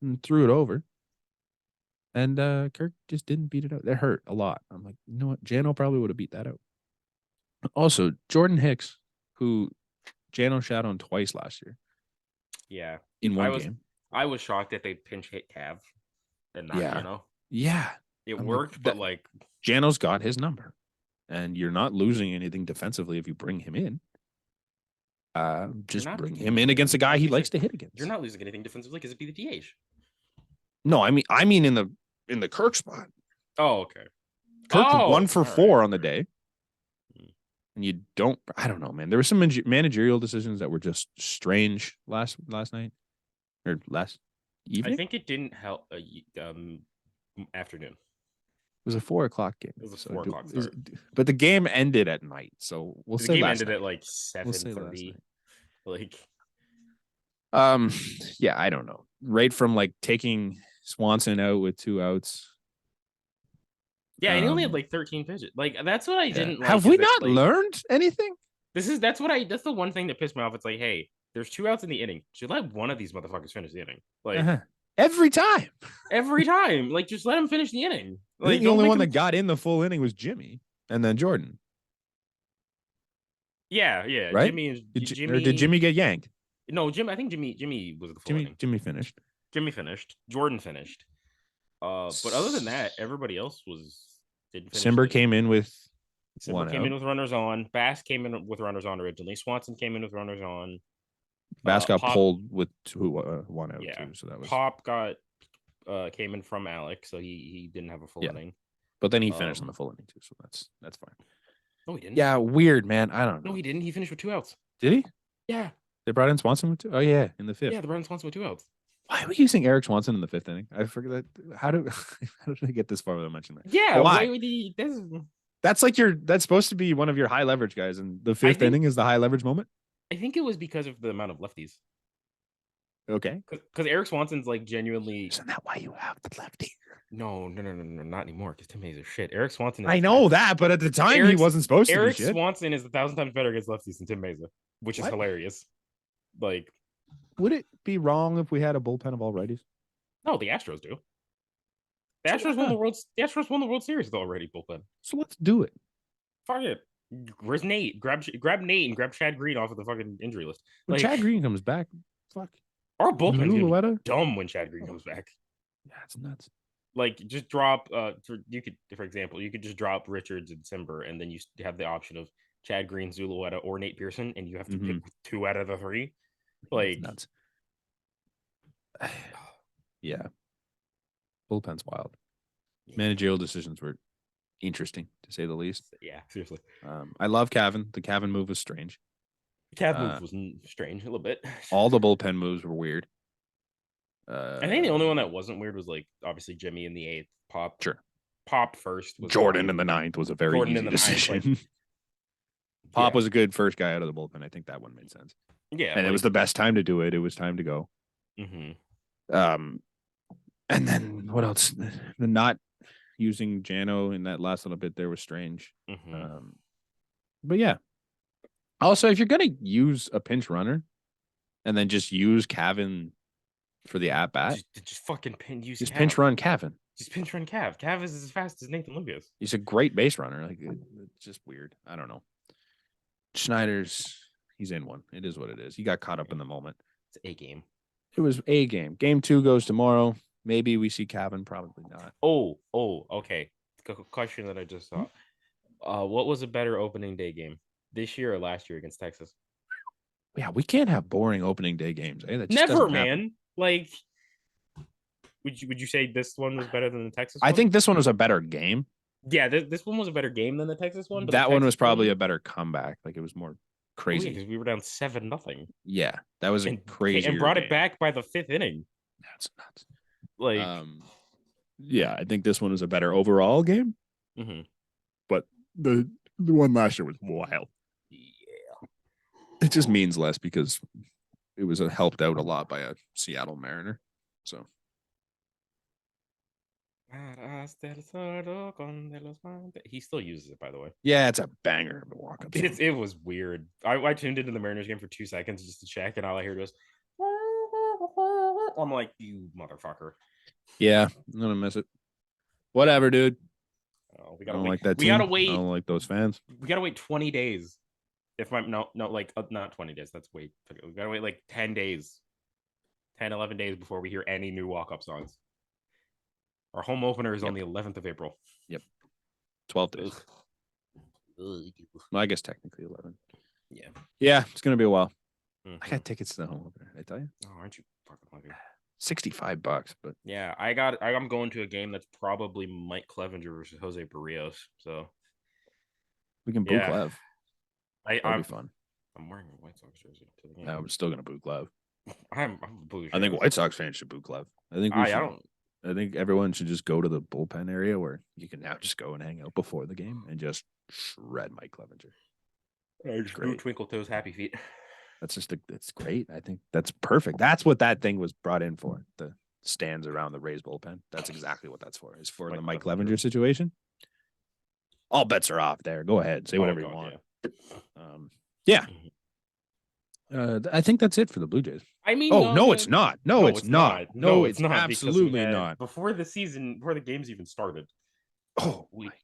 and threw it over. And Kirk just didn't beat it out. That hurt a lot. I'm like, you know what? Jano probably would have beat that out. Also, Jordan Hicks, who Jano shot on twice last year.
Yeah.
In one game.
I was shocked that they pinch hit Cav and not Jano.
Yeah.
It worked, but like
Jano's got his number. And you're not losing anything defensively if you bring him in. Just bring him in against a guy he likes to hit against.
You're not losing anything defensively because it'd be the DH.
No, I mean in the Kirk spot.
Oh, okay.
Kirk 1 for 4 on the day. And you don't, I don't know, man. There were some managerial decisions that were just strange last night or last evening.
I think it didn't help afternoon.
It was a 4 o'clock game.
It was a 4 o'clock start.
But the game ended at night, so we'll say
the game
ended
at like 7:30. Like,
yeah, I don't know. Right from like taking Swanson out with 2 outs.
Yeah, and he only had like 13 pitches. Like that's what I didn't like.
Have we
is that,
not
like,
learned anything?
that's the one thing that pissed me off. It's like, hey, there's 2 outs in the inning. Should let one of these motherfuckers finish the inning. Like
Every time.
every time. Like just let him finish the inning.
I think
Like
the
don't
only
make
one
him...
that got in the full inning was Jimmy and then Jordan.
Yeah.
Right?
Jimmy.
Did Jimmy get yanked?
No, Jim. I think Jimmy was the full inning.
Jimmy finished.
Jimmy finished. Jordan finished. But other than that, everybody else didn't finish.
Simber came in with
Simber came in with runners on. Bass came in with runners on originally. Swanson came in with runners on.
Bass got
Pop,
pulled with 1 out
yeah.
too, so that was
Pop came in from Alex, so he didn't have a full inning.
But then he finished on the full inning too, so that's fine.
No, he didn't.
Yeah, weird, man. I don't know.
No, he didn't. He finished with 2 outs.
Did he?
Yeah.
They brought in Swanson with 2? Oh yeah, in the 5th.
Yeah, they brought in Swanson with 2 outs.
Why are we using Eric Swanson in the 5th inning? I forget that. How did I get this far without mentioning that?
Yeah,
why
would he?
That's supposed to be one of your high leverage guys, and the 5th inning is the high leverage moment.
I think it was because of the amount of lefties.
Okay.
Because Eric Swanson's like genuinely.
Isn't that why you have the lefty?
No, not anymore. Because Tim Hayes is shit. Eric Swanson.
I know that, but at the time he wasn't supposed to be shit.
Eric Swanson is 1,000 times better against lefties than Tim Mesa, which is hilarious. Like,
would it be wrong if we had a bullpen of all righties?
No, the Astros do. The Astros won the World Series with already bullpen.
So let's do it.
Fuck it. Where's Nate? Grab Nate and grab Chad Green off of the fucking injury list.
When Chad Green comes back, fuck.
Our bullpen's gonna be dumb when Chad Green comes back.
Yeah, it's nuts.
Like, just drop. For example, you could just drop Richards and Simber, and then you have the option of Chad Green, Zulueta, or Nate Pearson, and you have to pick 2 out of the 3. Like,
nuts. Yeah. Bullpen's wild. Managerial decisions were interesting, to say the least.
Yeah, seriously.
I love Cavan. The Cavan move was strange.
The Cav move was strange a little bit.
All the bullpen moves were weird.
I think the only one that wasn't weird was, like, obviously Jimmy in the 8th. Pop.
Sure.
Pop first.
Jordan in the 9th was a very easy decision. Pop was a good first guy out of the bullpen. I think that one made sense.
Yeah.
And it was the best time to do it. It was time to go. And then what else? The not using Jano in that last little bit there was strange. But yeah. Also, if you're gonna use a pinch runner and then just use Cavan for the at bat,
just fucking
just pinch run Cavan.
Just pinch run Cav. Cav is as fast as Nathan Lucas.
He's a great base runner. Like, it's just weird. I don't know. Schneider's he's in one. It is what it is. He got caught up in the moment.
It's a game.
It was a game. Game 2 goes tomorrow. Maybe we see Cavan. Probably not.
Oh, okay. Question that I just saw. What was a better opening day game, this year or last year against Texas?
Yeah, we can't have boring opening day games. That
never, man. Like, would you say this one was better than the Texas one?
I think this one was a better game.
Yeah, this one was a better game than the Texas one. But
that one was probably a better comeback. Like, it was more crazy
because we were down 7-0.
Yeah, that was crazy.
And brought it back by the 5th inning.
That's nuts.
Like,
yeah, I think this one was a better overall game. But the one last year was wild. Yeah, it just means less because it was helped out a lot by a Seattle Mariner. So.
He still uses it, by the way.
Yeah, it's a banger of a walk-up.
It was weird. I tuned into the Mariners game for 2 seconds just to check, and all I heard was, I'm like, you motherfucker.
Yeah, I'm gonna miss it. Whatever, dude.
Oh, we gotta
don't
wait.
Like that
we
team.
gotta wait.
I don't like those fans.
We gotta wait 20 days. If I'm not 20 days. That's wait. We gotta wait like 10 days, 11 days before we hear any new walk-up songs. Our home opener is on the 11th of April.
Yep. 12 days. Well, I guess technically 11.
Yeah.
Yeah, it's gonna be a while. I got tickets to the home opener. Did I tell you?
Oh, aren't you fucking lucky?
$65, but
yeah, I'm going to a game that's probably Mike Clevenger versus Jose Barrios. So
we can boo Clev. That'll be fun.
I'm wearing a White Sox jersey to the game.
No, I'm still gonna boo Clev.
I'm boo.
I think White Sox fans should boo Clev. I think everyone should just go to the bullpen area where you can now just go and hang out before the game and just shred Mike Clevenger.
Great. Twinkle Toes Happy Feet.
That's great. I think that's perfect. That's what that thing was brought in for. The stands around the Rays bullpen. That's exactly what that's for. Is for the Mike
Clevenger.
Clevenger situation. All bets are off there. Go ahead, say whatever you want. Yeah. I think that's it for the Blue Jays.
I mean,
it's not. No, it's not. No, it's absolutely not.
Before the games even started,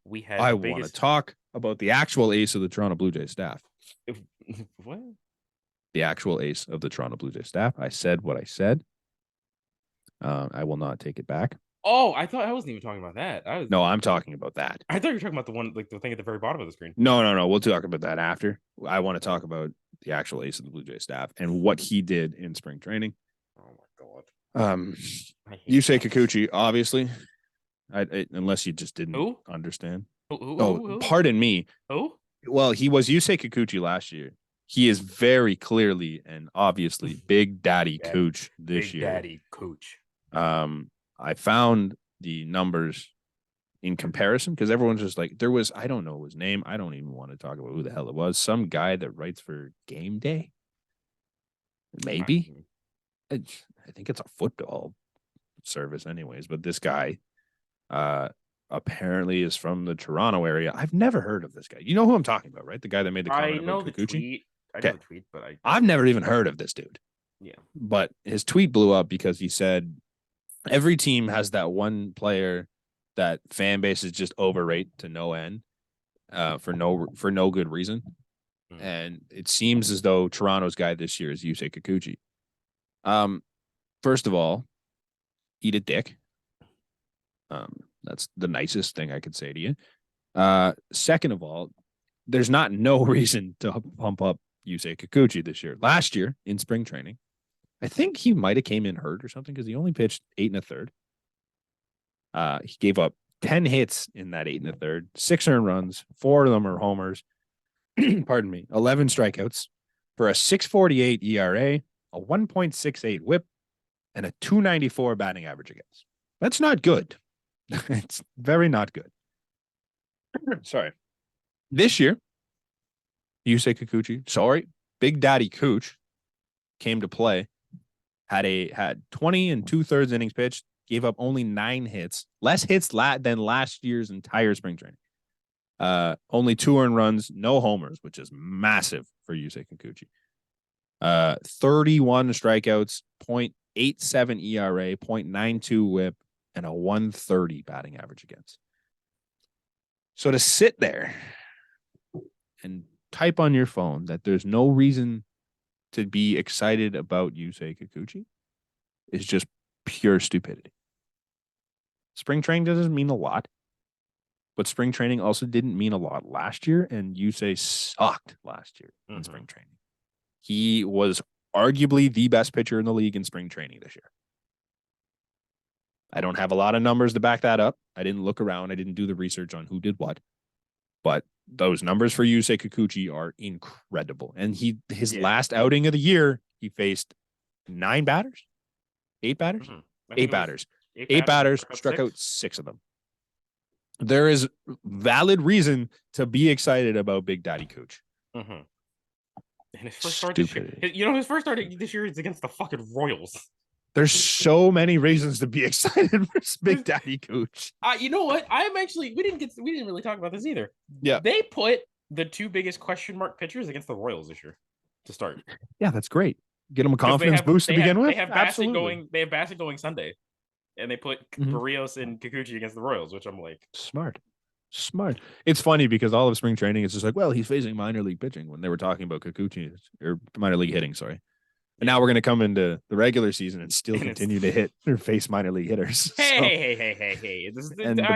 we had.
I want to talk about the actual ace of the Toronto Blue Jays staff.
What?
The actual ace of the Toronto Blue Jays staff. I said what I said. I will not take it back.
Oh, I thought I wasn't even talking about that.
No, I'm talking about that.
I thought you were talking about the one, like the thing at the very bottom of the screen.
No. We'll talk about that after. I want to talk about the actual ace of the Blue Jays staff and what he did in spring training.
Oh my god.
Yusei Kikuchi, obviously. Unless you just didn't understand.
Who?
Pardon me.
Who?
Well, he was Yusei Kikuchi last year. He is very clearly and obviously Big Daddy Cooch this year.
Big Daddy Cooch.
I found the numbers in comparison because everyone's just like, there was, I don't know his name. I don't even want to talk about who the hell it was. Some guy that writes for Game Day. Maybe. I think it's a football service anyways, but this guy apparently is from the Toronto area. I've never heard of this guy. You know who I'm talking about, right? The guy that made the comment about Kikuchi?
I know the tweet, but
I've never even heard of this dude.
Yeah.
But his tweet blew up because he said every team has that one player that fan bases just overrate to no end for no good reason. And it seems as though Toronto's guy this year is Yusei Kikuchi. First of all, eat a dick. That's the nicest thing I could say to you. Second of all, there's no reason to pump up Yusei Kikuchi this year. Last year in spring training, I think he might have came in hurt or something because he only pitched 8 1/3. He gave up 10 hits in that 8 1/3, 6 earned runs, 4 of them are homers. Pardon me, 11 strikeouts for a 6.48 ERA, a 1.68 WHIP, and a 2.94 batting average against. That's not good. It's very not good. Sorry. This year, Yusei Kikuchi, Big Daddy Cooch came to play. Had 20 2/3 innings pitched, gave up only 9 hits, less hits than last year's entire spring training. Only 2 earned runs, no homers, which is massive for Yusei Kikuchi. 31 strikeouts, 0.87 ERA, 0.92 WHIP, and a 130 batting average against. So to sit there and type on your phone that there's no reason to be excited about Yusei Kikuchi is just pure stupidity. Spring training doesn't mean a lot, but spring training also didn't mean a lot last year, and Yusei sucked last year in spring training. He was arguably the best pitcher in the league in spring training this year. I don't have a lot of numbers to back that up. I didn't look around. I didn't do the research on who did what. But those numbers for Yusei Kikuchi are incredible. And his last outing of the year, he faced 8 batters. 8 batters. 8 batters, struck out 6 of them. There is valid reason to be excited about Big Daddy Cooch.
And his first start this year, his first start this year is against the fucking Royals.
There's so many reasons to be excited for Big Daddy Cooch.
You know what? We didn't really talk about this either.
Yeah.
They put the 2 biggest question mark pitchers against the Royals this year to start.
Yeah, that's great. Get them a confidence boost to begin with.
They have Bassett going Sunday. And they put Barrios and Kikuchi against the Royals, which I'm like,
smart. It's funny because all of spring training is just like, well, he's facing minor league pitching when they were talking about Kikuchi or minor league hitting, sorry. And now we're going to come into the regular season and still continue to hit or face minor leigh hitters.
Hey.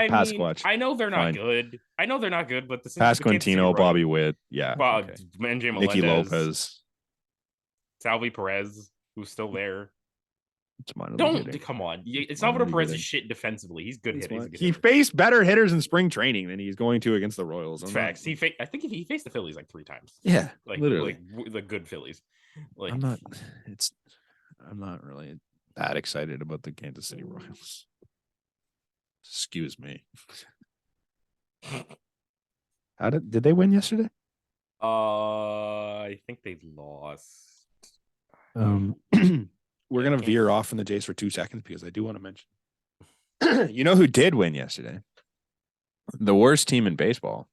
Pasquatch. I know they're not good. But this is
Pasquantino, Bobby Witt. Yeah.
Nicky
Lopez.
Salvi Perez, who's still there.
It's minor
league
hitting.
Come on. Salvador Perez is shit defensively. He's good hitting.
He faced better hitters in spring training than he's going to against the Royals.
Facts. I think he faced the Phillies like 3 times.
Yeah. Literally.
Like the good Phillies. Like
I'm not really that excited about the Kansas City Royals. Excuse me. Did they win yesterday?
I think they lost.
we're gonna veer off from the Jays for 2 seconds because I do want to mention. You know who did win yesterday? The worst team in baseball.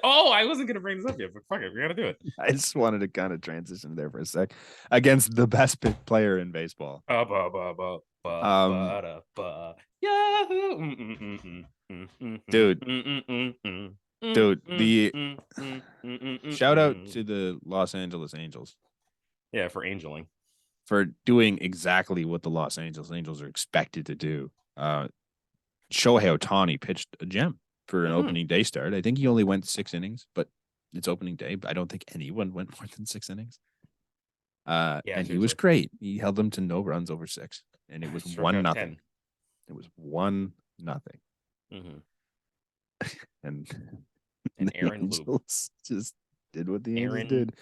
Oh, I wasn't gonna bring this up yet, but fuck it, we gotta do it.
I just wanted to kind of transition there for a sec against the best player in baseball. Dude, the shout out to the Los Angeles Angels.
Yeah, for angeling.
For doing exactly what the Los Angeles Angels are expected to do. Shohei Ohtani pitched a gem for an opening day start. I think he only went 6 innings, but it's opening day. I don't think anyone went more than 6 innings. And seriously. He was great. He held them to no runs over 6, and it was 1-0. It was 1-0. And
Aaron
Angels just did what the Angels did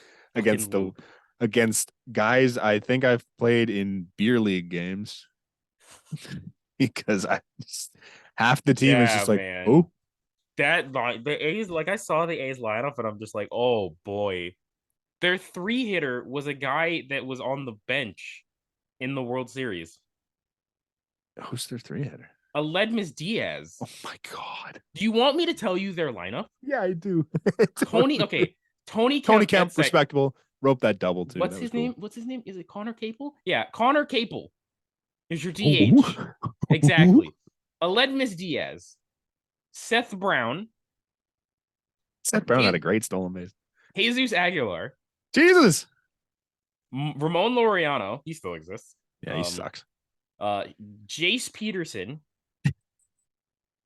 against guys I think I've played in beer league games. Because half the team is just like, man. Oh,
that the A's, like I saw the A's lineup and I'm just like, oh boy. Their 3-hitter was a guy that was on the bench in the World Series.
Who's their 3-hitter?
Aledmus Diaz.
Oh my God.
Do you want me to tell you their lineup?
Yeah, I do.
Tony
Kemp, respectable. Rope that double too.
What's his name? What's his name? Is it Connor Capel? Yeah, Connor Capel is your DH. Exactly. Aledmus Diaz, Seth Brown.
Seth Brown had a great stolen base.
Jesus Aguilar.
Jesus.
Ramon Laureano. He still exists.
Yeah, he sucks.
Jace Peterson.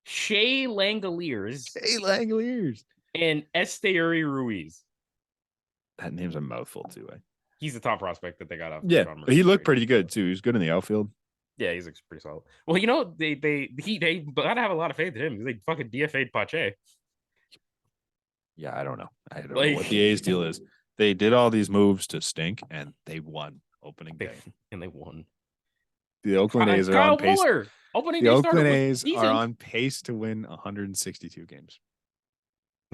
Shea Langoliers. And Esteury Ruiz.
That name's a mouthful too.
He's the top prospect that they got off.
Yeah, he looked pretty good too. He was good in the outfield.
Yeah, he's pretty solid. Well, you know, they gotta have a lot of faith in him because they fucking DFA'd Pache.
Yeah, I don't know. I don't know what the A's deal is. They did all these moves to stink, and they won opening day.
And they won.
The Oakland A's are on pace.
The
Oakland A's are on pace to win 162 games.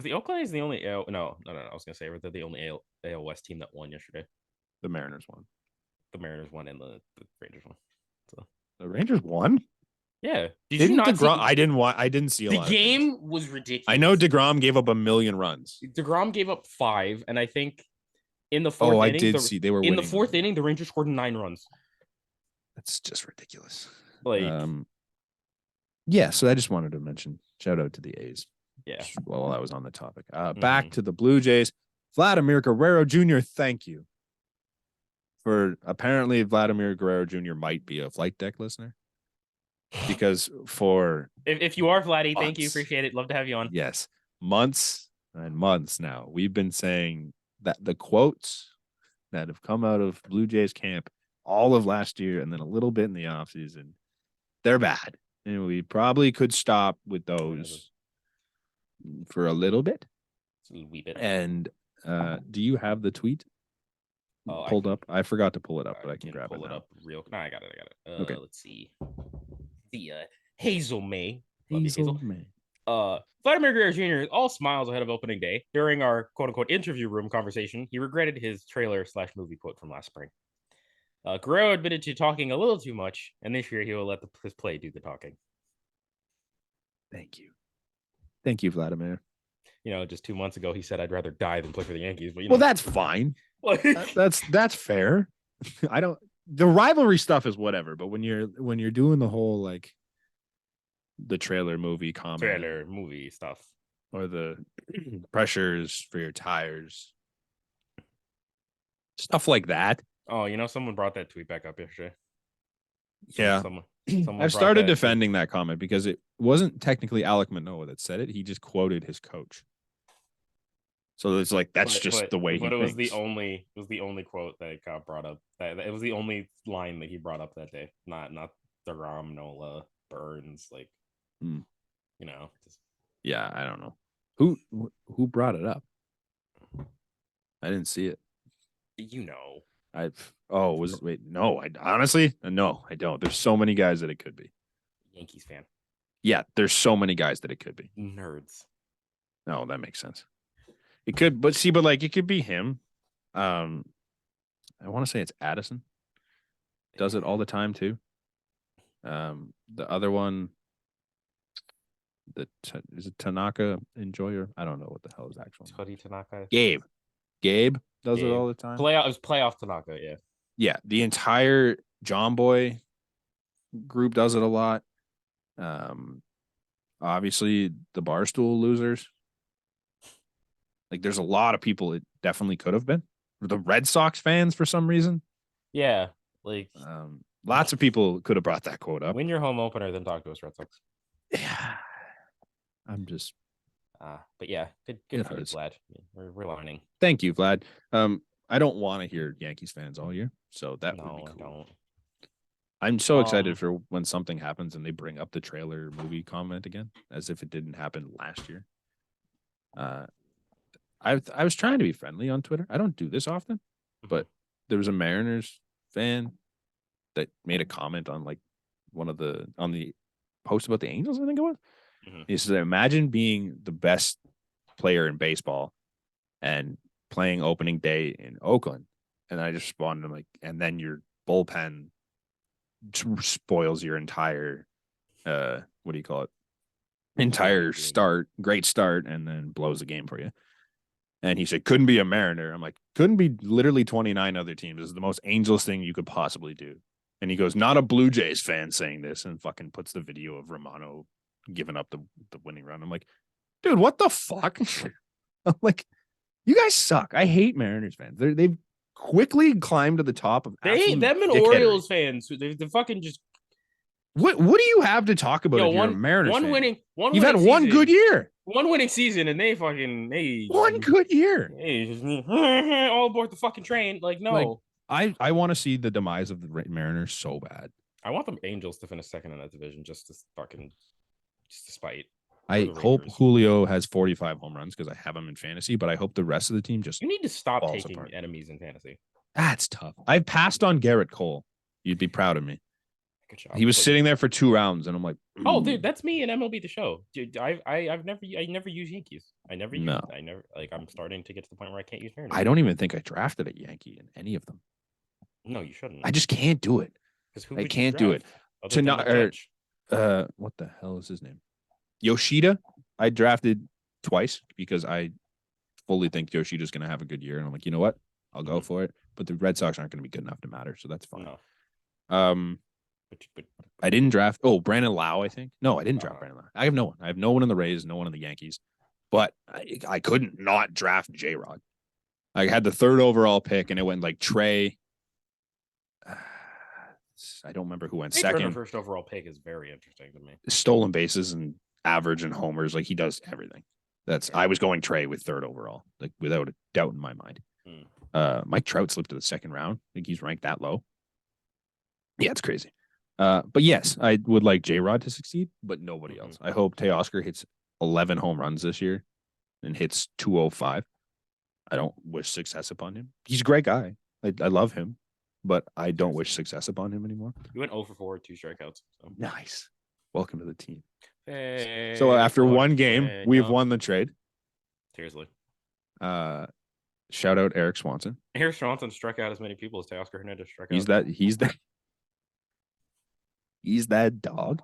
The Oakland A's the only AL. No. I was gonna say they're the only AL West team that won yesterday.
The Mariners won.
The Mariners won, and the Rangers won. So
the Rangers won.
Yeah.
Didn't you not DeGrom? I didn't see a lot.
The game was ridiculous.
I know DeGrom gave up 1 million runs.
DeGrom gave up 5, and I think in the fourth inning,
I did see they were
in the 4th inning. The Rangers scored 9 runs.
That's just ridiculous.
Like,
yeah. So I just wanted to mention. Shout out to the A's.
Yeah.
While I was on the topic, back to the Blue Jays. Vladimir Guerrero Jr. Thank you. For apparently Vladimir Guerrero Jr. might be a flight deck listener. Because for
if you are Vladdy, thank you, appreciate it, love to have you on.
Yes, months and months now we've been saying that the quotes that have come out of Blue Jays camp all of last year and then a little bit in the offseason, they're bad, and we probably could stop with those for a little bit.
A wee bit.
And do you have the tweet pulled up? I forgot to pull it up, but I can grab it.
Pull it up real. No, I got it.
Okay.
Let's see. The Hazel May.
Hazel May.
Vladimir Guerrero Jr. is all smiles ahead of opening day. During our quote-unquote interview room conversation, he regretted his trailer/movie quote from last spring. Guerrero admitted to talking a little too much, and this year he will let his play do the talking.
Thank you, Vladimir.
You know, just 2 months ago, he said, "I'd rather die than play for the Yankees." But
well, that's fine. That's fair. I don't. The rivalry stuff is whatever, but when you're doing the whole like the trailer movie
stuff
or the pressures for your tires, stuff like that.
Oh, you know, someone brought that tweet back up yesterday.
Yeah, someone I've started defending that comment because it wasn't technically Alek Manoah that said it. He just quoted his coach. So it's like that's just the way he thinks.
It was the only quote that got brought up. It was the only line that he brought up that day. Not DeGrom, Nola, Burns, like you know.
Yeah, I don't know. Who brought it up? I didn't see it.
You know.
No, I honestly no, I don't. There's so many guys that it could be.
Yankees fan.
Yeah, there's so many guys that it could be.
Nerds.
No, that makes sense. It could, but like it could be him. I want to say it's Addison. does it all the time too. The other one, is it Tanaka Enjoyer? I don't know what the hell is actual.
Toddy Tanaka.
Gabe does it all the time.
It was playoff Tanaka, yeah.
Yeah, the entire John Boy group does it a lot. Obviously the Barstool losers. Like, there's a lot of people it definitely could have been. The Red Sox fans for some reason.
Yeah, like
lots of people could have brought that quote up.
Win your home opener, then talk to us, Red Sox.
Yeah, I'm just.
But yeah, good for you, Vlad. We're learning.
Thank you, Vlad. I don't want to hear Yankees fans all year, so that would be cool.
Don't.
I'm so excited for when something happens and they bring up the trailer movie comment again, as if it didn't happen last year. I was trying to be friendly on Twitter. I don't do this often, but there was a Mariners fan that made a comment on like on the post about the Angels, I think it was. He said, imagine being the best player in baseball and playing opening day in Oakland. And I just responded, I'm like, and then your bullpen spoils your entire what do you call it? Entire great start, and then blows the game for you. And he said, couldn't be a Mariner. I'm like, couldn't be literally 29 other teams. This is the most Angels thing you could possibly do. And he goes, not a Blue Jays fan saying this, and fucking puts the video of Romano giving up the winning run. I'm like, dude, what the fuck? I'm like, you guys suck. I hate Mariners fans. They've quickly climbed to the top of
them and Orioles fans. They fucking just.
What do you have to talk about? You're a Mariners fan? You've had one good year.
One winning season, and they
one good year.
All aboard the fucking train. Like, no.
Like, I want to see the demise of the Mariners so bad.
I want the Angels to finish second in that division just to spite.
I hope Julio has 45 home runs because I have him in fantasy, but I hope the rest of the team just.
You need to stop taking enemies in fantasy.
That's tough. I passed on Garrett Cole. You'd be proud of me.
Good job.
He was sitting there for 2 rounds, and I'm like,
oh, dude, that's me in MLB The Show. Dude, I never use Yankees. I'm starting to get to the point where I can't use Mariners.
I don't even think I drafted a Yankee in any of them.
No, you shouldn't.
I just can't do it. I can't do it. To not, what the hell is his name? Yoshida. I drafted twice because I fully think Yoshida's going to have a good year, and I'm like, you know what? I'll go for it. But the Red Sox aren't going to be good enough to matter, so that's fine.
No.
I didn't draft. Oh, Brandon Lau, I think. No, I didn't draft Brandon Lau. I have no one. I have no one in the Rays, no one in the Yankees. But I couldn't not draft J-Rod. I had the 3rd overall pick, and it went like Trey. I don't remember who went second.
The 1st overall pick is very interesting to me.
Stolen bases and average and homers, like he does everything. I was going Trey with 3rd overall, like without a doubt in my mind. Mike Trout slipped to the 2nd round. I think he's ranked that low. Yeah, it's crazy. But yes, I would like J-Rod to succeed, but nobody else. I hope Teoscar hits 11 home runs this year and hits 205. I don't wish success upon him. He's a great guy. I love him, but I don't wish success upon him anymore.
You went 0 for 4, 2 strikeouts. So.
Nice. Welcome to the team.
Hey,
so after one game, we've won the trade.
Seriously.
Shout out Eric Swanson.
Eric Swanson struck out as many people as Teoscar Hernandez struck out.
He's that dog.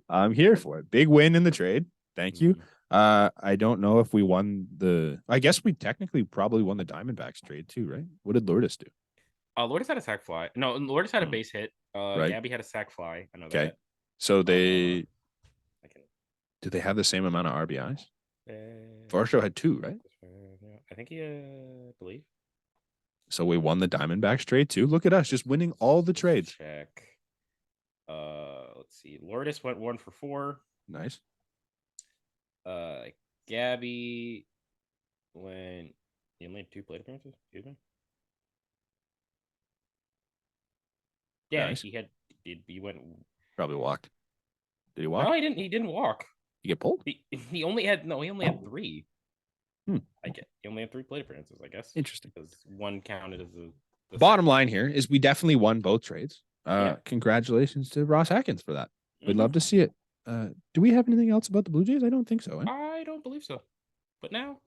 I'm here for it. Big win in the trade. Thank you. I don't know if we won I guess we technically probably won the Diamondbacks trade too, right? What did Lourdes do?
Lourdes had a sack fly. No, Lourdes had a base hit. Right. Gabby had a sack fly. I know that. Okay.
So do they have the same amount of RBIs? Varsho had 2, right?
I think he believe.
So we won the Diamondbacks trade too. Look at us just winning all the trades.
Check. Let's see. Lourdes went 1 for 4.
Nice.
Gabby went. He only had 2 plate appearances. Excuse me. Yeah, nice. He went.
Probably walked. Did he walk?
No, he didn't. He didn't walk.
He get pulled?
He only had 3. He only had 3 plate appearances, I guess.
Interesting.
Because one counted as the
bottom line here is we definitely won both trades. Congratulations to Ross Atkins for that. We'd love to see it. Do we have anything else about the Blue Jays? I don't think so.
I don't believe so. But now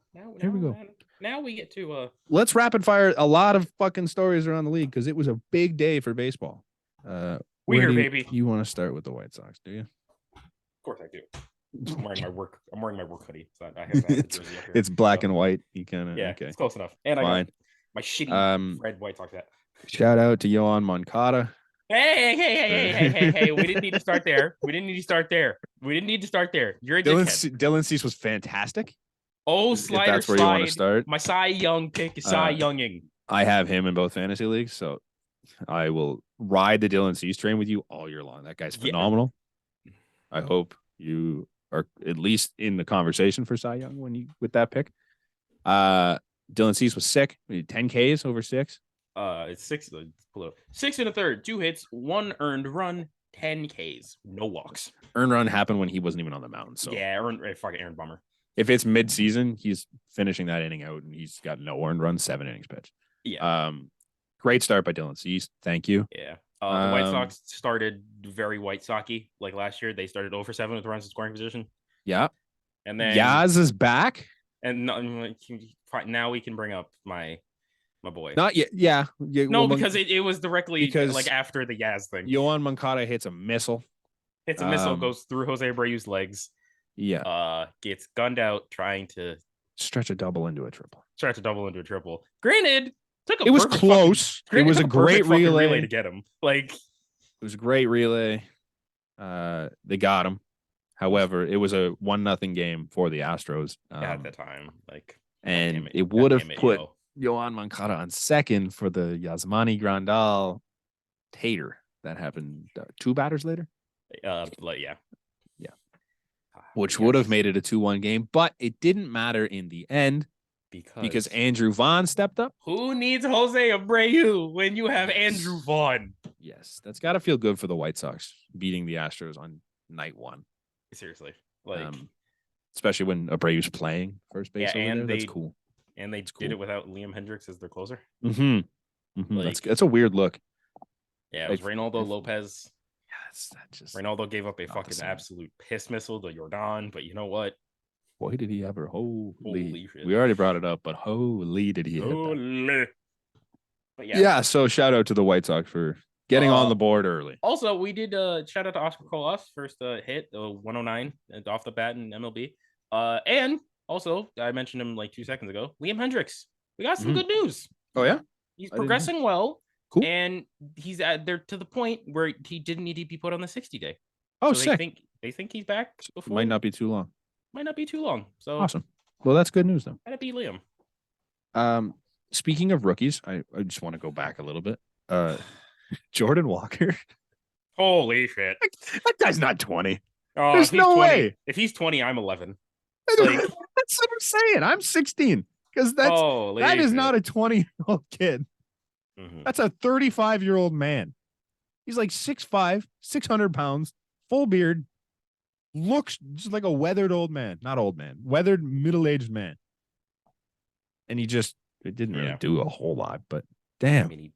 here we go.
Now we get to
let's rapid fire a lot of fucking stories around the league because it was a big day for baseball.
We
Where
here,
do
baby.
you want to start with the White Sox? Do you?
Of course I do. I'm wearing my work hoodie. So I have the jersey up here.
It's black and white. You kind of okay.
It's close enough. And I
Fine.
got my shitty red White Sox hat.
Shout out to Yohan Moncada.
Hey. We didn't need to start there. You're a dickhead.
Dylan Cease was fantastic.
Oh, slider
that's where
slide.
you want to start.
My Cy Young pick is Cy Younging.
I have him in both fantasy leagues, so I will ride the Dylan Cease train with you all year long. That guy's phenomenal. Yeah. I hope you are at least in the conversation for Cy Young with that pick. Dylan Cease was sick. 10 Ks over 6.
It's 6. 6 and a third, 2 hits, 1 earned run, 10 Ks, no walks.
Earned run happened when he wasn't even on the mound. So
yeah, fucking Aaron Bummer.
If it's mid-season, he's finishing that inning out, and he's got no earned run, 7 innings pitched.
Yeah.
Great start by Dylan Cease. Thank you.
Yeah. The White Sox started very White Sox-y like last year. They started 0 for 7 with runs in scoring position.
Yeah.
And then
Yaz is back.
And now we can bring up my boy.
Not yet. Yeah.
No, because it was directly like after the Yaz thing.
Yohan Moncada hits a missile.
Goes through Jose Abreu's legs.
Yeah.
Gets gunned out trying to
stretch a double into a triple.
Granted,
it was close. It was a great relay
to get him. Like,
it was a great relay. They got him. However, it was a 1-0 game for the Astros
at the time. Like,
and it would have put Yohan Moncada on second for the Yasmani Grandal tater that happened 2 batters later.
Yeah.
Which would have made it a 2-1 game, but it didn't matter in the end because Andrew Vaughn stepped up.
Who needs Jose Abreu when you have Andrew Vaughn?
Yes, that's got to feel good for the White Sox beating the Astros on night 1.
Seriously, like
especially when Abreu's playing first base. Yeah, that's cool.
And they did it without Liam Hendricks as their closer.
Like, that's a weird look.
Yeah, it was Reynaldo Lopez.
Just
Reynaldo gave up a fucking absolute piss missile to Jordan, but you know what?
Boy, did he ever! Holy shit. We already brought it up, but holy did he hit that. But yeah. So shout out to the White Sox for getting on the board early.
Also, we did shout out to Oscar Colas, first hit 109 off the bat in MLB. And also, I mentioned him like 2 seconds ago. Liam Hendricks. We got some good news.
Oh yeah,
he's progressing well.
Cool.
And he's there to the point where he didn't need to be put on the 60-day.
Oh,
so
sick.
They think he's back before.
Might not be too long.
So
awesome. Well, that's good news though.
That'd be Liam.
Speaking of rookies, I just want to go back a little bit. Jordan Walker.
Holy shit.
That guy's not 20.
Oh,
there's no
20,
way.
If he's 20, I'm 11.
Like, that's what I'm saying. I'm 16 because that is not a 20-year-old kid. Mm-hmm. That's a 35-year-old man. He's like 6'5", 600 pounds, full beard, looks just like a weathered old man. Not old man, weathered middle-aged man. And it didn't really do a whole lot, but damn.
I mean, he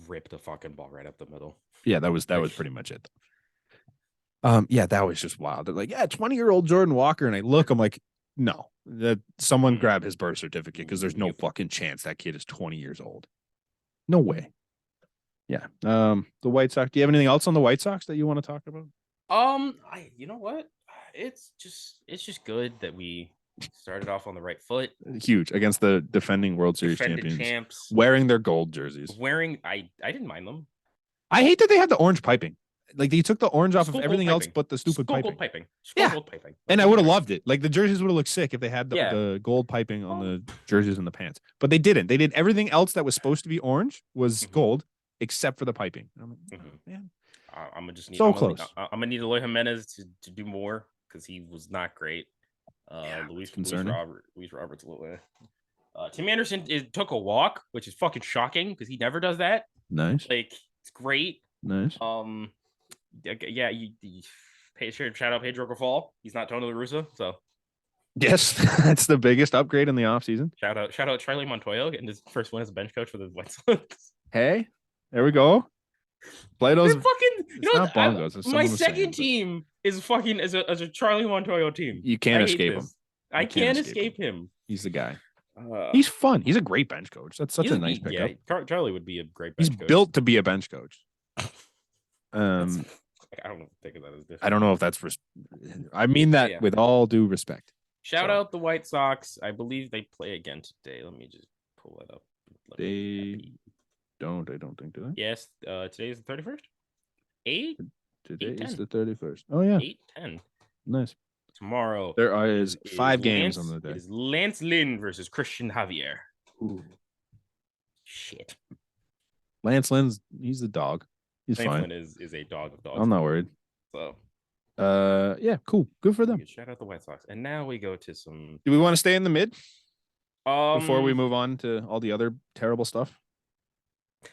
ripped a fucking ball right up the middle.
Yeah, that was pretty much it. That was just wild. They're like, 20-year-old Jordan Walker, and I'm like, no, that someone grab his birth certificate because there's no fucking chance that kid is 20 years old. No way. Yeah. The White Sox. Do you have anything else on the White Sox that you want to talk about?
You know what? It's just good that we started off on the right foot.
Huge against the defending World Series champs, wearing their gold jerseys.
I didn't mind them.
I hate that they had the orange piping. Like they took the orange off of everything else but the stupid piping.
Gold piping.
And I would have loved it. Like the jerseys would have looked sick if they had the gold piping on the jerseys and the pants. But they didn't. They did everything else that was supposed to be orange was gold, except for the piping. I'm like, man.
I'm gonna just need
close.
I'm gonna need Eloy Jimenez to do more because he was not great. Luis Roberts a little. Tim Anderson took a walk, which is fucking shocking because he never does that.
Nice.
Like it's great.
Nice.
Yeah, shout out Pedro Grafal. He's not Tony La Russa, so
yes, that's the biggest upgrade in the offseason.
Shout out Charlie Montoyo getting his first win as a bench coach for the White Sox.
Hey, there we go. Play those
fucking. My second team is fucking as a Charlie Montoyo team.
You can't escape him.
I can't escape him.
He's the guy. He's fun. He's a great bench coach. That's such a nice pickup.
Yeah, Charlie would be a great
bench coach. He's built to be a bench coach. Um,
I don't think of that as different.
I don't know if that's. I mean that
Yeah.
with all due respect.
Shout out the White Sox. I believe they play again today. Let me just pull it up.
They don't. I don't think do they.
Yes. Today is the 31st. 8.
Today
8-10.
is the 31st. Oh yeah.
8-10.
Nice.
Tomorrow
There is 5 games
Lance,
on the day.
It is Lance Lynn versus Christian Javier.
Ooh.
Shit.
Lance Lynn's he's the dog. He's
Lance
fine.
Lynn is a dog of dogs.
I'm not worried.
So
yeah, cool. Good for them.
shout out the White Sox. And now we go to some.
Do we want to stay in the mid before we
Um
move on to all the other terrible stuff?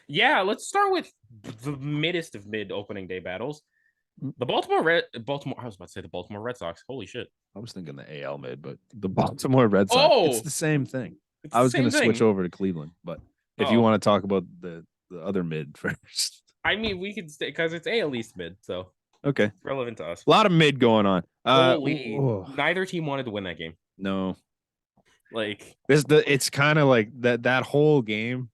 Yeah, let's start with the middest of mid opening day battles. The Baltimore I was about to say the Baltimore Red Sox. Holy shit.
I was thinking the AL mid, but the Baltimore Red Sox.
Oh!
It's the same thing.
It's
I
the
was going to
same
switch
thing.
over to Cleveland, but if you want to talk about the other mid first.
I mean, we could stay because it's AL East mid, so
Okay.
it's relevant to us.
A lot of mid going on.
Holy, neither team wanted to win that game.
No.
Like
it's kind of like that whole game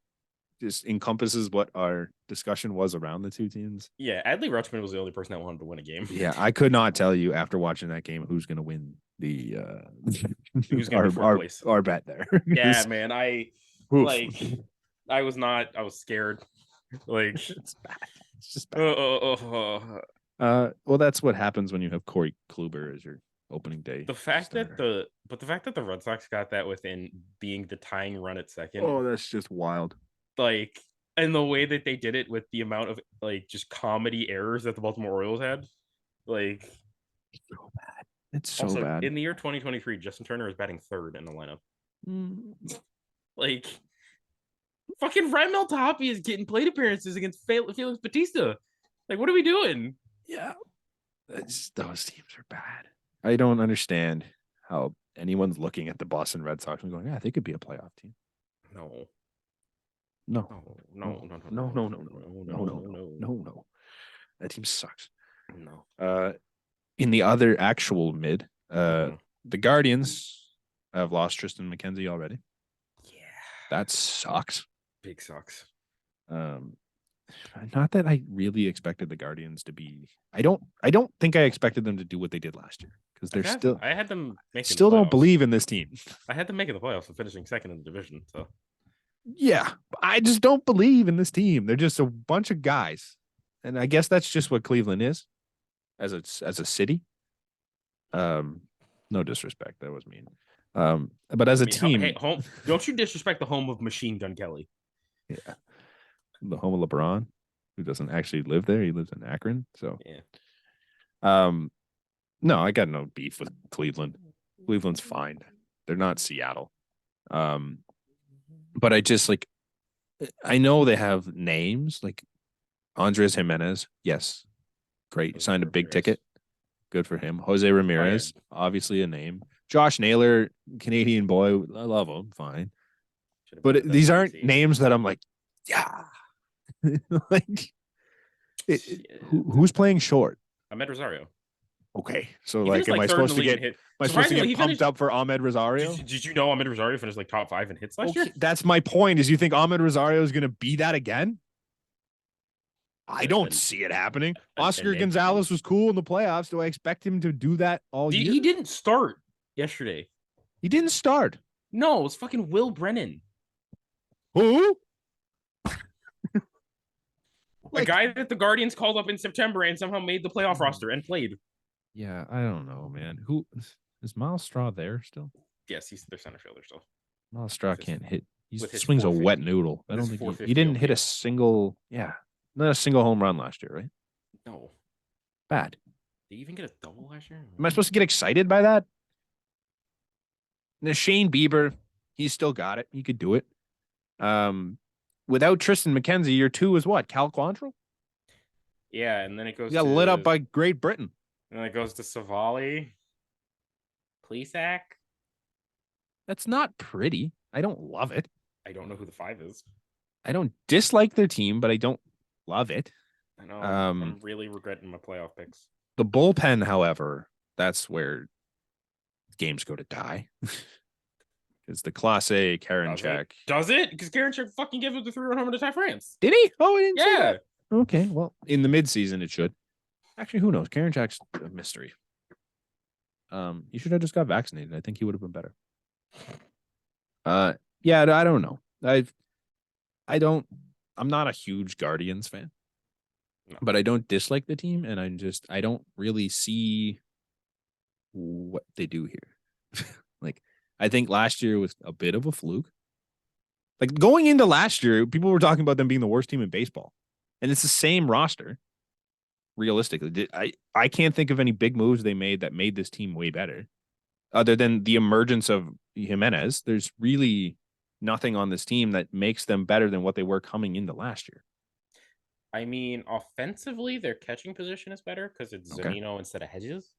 just encompasses what our discussion was around the two teams.
Yeah, Adley Rutschman was the only person that wanted to win a game.
Yeah, I could not tell you after watching that game who's going to win the
who's going to
our bet there.
Yeah, man, I was scared. Like
it's bad. It's just bad. Well, that's what happens when you have Corey Kluber as your opening day.
The fact that the Red Sox got that within being the tying run at second.
Oh, that's just wild.
Like, and the way that they did it with the amount of like just comedy errors that the Baltimore Orioles had, like,
so bad. It's so
also,
bad.
In the year 2023, Justin Turner is batting third in the lineup. Like, fucking Raimel Tapia is getting plate appearances against Felix Bautista. Like, what are we doing?
Yeah, those teams are bad. I don't understand how anyone's looking at the Boston Red Sox and going, "Yeah, they could be a playoff team."
No.
That team sucks.
No.
In the other actual mid, the Guardians have lost Tristan McKenzie already.
Yeah,
that sucks.
Big sucks.
Not that I really expected the Guardians to be. I don't think I expected them to do what they did last year because they're
I had them.
Still don't believe in this team.
I had them making the playoffs and finishing second in the division. So.
Yeah, I just don't believe in this team. They're just a bunch of guys, and I guess that's just what Cleveland is, as a city. No disrespect, that was mean. But as a team,
home. Don't you disrespect the home of Machine Gun Kelly?
Yeah, the home of LeBron, who doesn't actually live there. He lives in Akron. So yeah. No, I got no beef with Cleveland. Cleveland's fine. They're not Seattle. But I know they have names like Andres Jimenez. Yes. Great. Signed a big ticket. Good for him. Jose Ramirez, obviously a name. Josh Naylor, Canadian boy. I love him. Fine. But these aren't names that I'm like, yeah. Like, who's playing short?
Ahmed Rosario.
Okay. So, am I supposed to get pumped up for Ahmed Rosario?
Did you know Ahmed Rosario finished like top 5 in hits last year?
That's my point. Is you think Ahmed Rosario is going to be that again? I don't see it happening. Oscar Gonzalez was cool in the playoffs. Do I expect him to do that all year?
He didn't start yesterday.
He didn't start.
No, it was fucking Will Brennan.
Who?
A guy that the Guardians called up in September and somehow made the playoff roster and played.
Yeah, I don't know, man. Who is Miles Straw there still?
Yes, he's their center fielder still.
Miles Straw can't hit. He swings a wet noodle. I don't think he didn't hit a single. Yeah, not a single home run last year, right?
No.
Bad.
Did he even get a double last year?
Am I supposed to get excited by that? Now, Shane Bieber, he's still got it. He could do it. Without Tristan McKenzie, your 2 is what? Cal Quantrill?
Yeah, and then it goes.
He got lit up by Great Britain.
And then it goes to Savali. Plesac.
That's not pretty. I don't love it.
I don't know who the 5 is.
I don't dislike their team, but I don't love it.
I know. I'm really regretting my playoff picks.
The bullpen, however, that's where games go to die. It's the Class A Karinchak.
Does it? Because Karinchak fucking gave him the 3-run homer to tie France.
Did he? Oh, I didn't see that. Okay, well, in the midseason it should. Actually, who knows? Karen Jack's a mystery. He should have just got vaccinated. I think he would have been better. Yeah, I don't know. I don't. I'm not a huge Guardians fan,
No.
but I don't dislike the team, and I don't really see what they do here. Like, I think last year was a bit of a fluke. Like going into last year, people were talking about them being the worst team in baseball, and it's the same roster. Realistically, I can't think of any big moves they made that made this team way better, other than the emergence of Jimenez. There's really nothing on this team that makes them better than what they were coming into last year.
I mean, offensively, their catching position is better because it's
Okay.
Zanino instead of Hedges.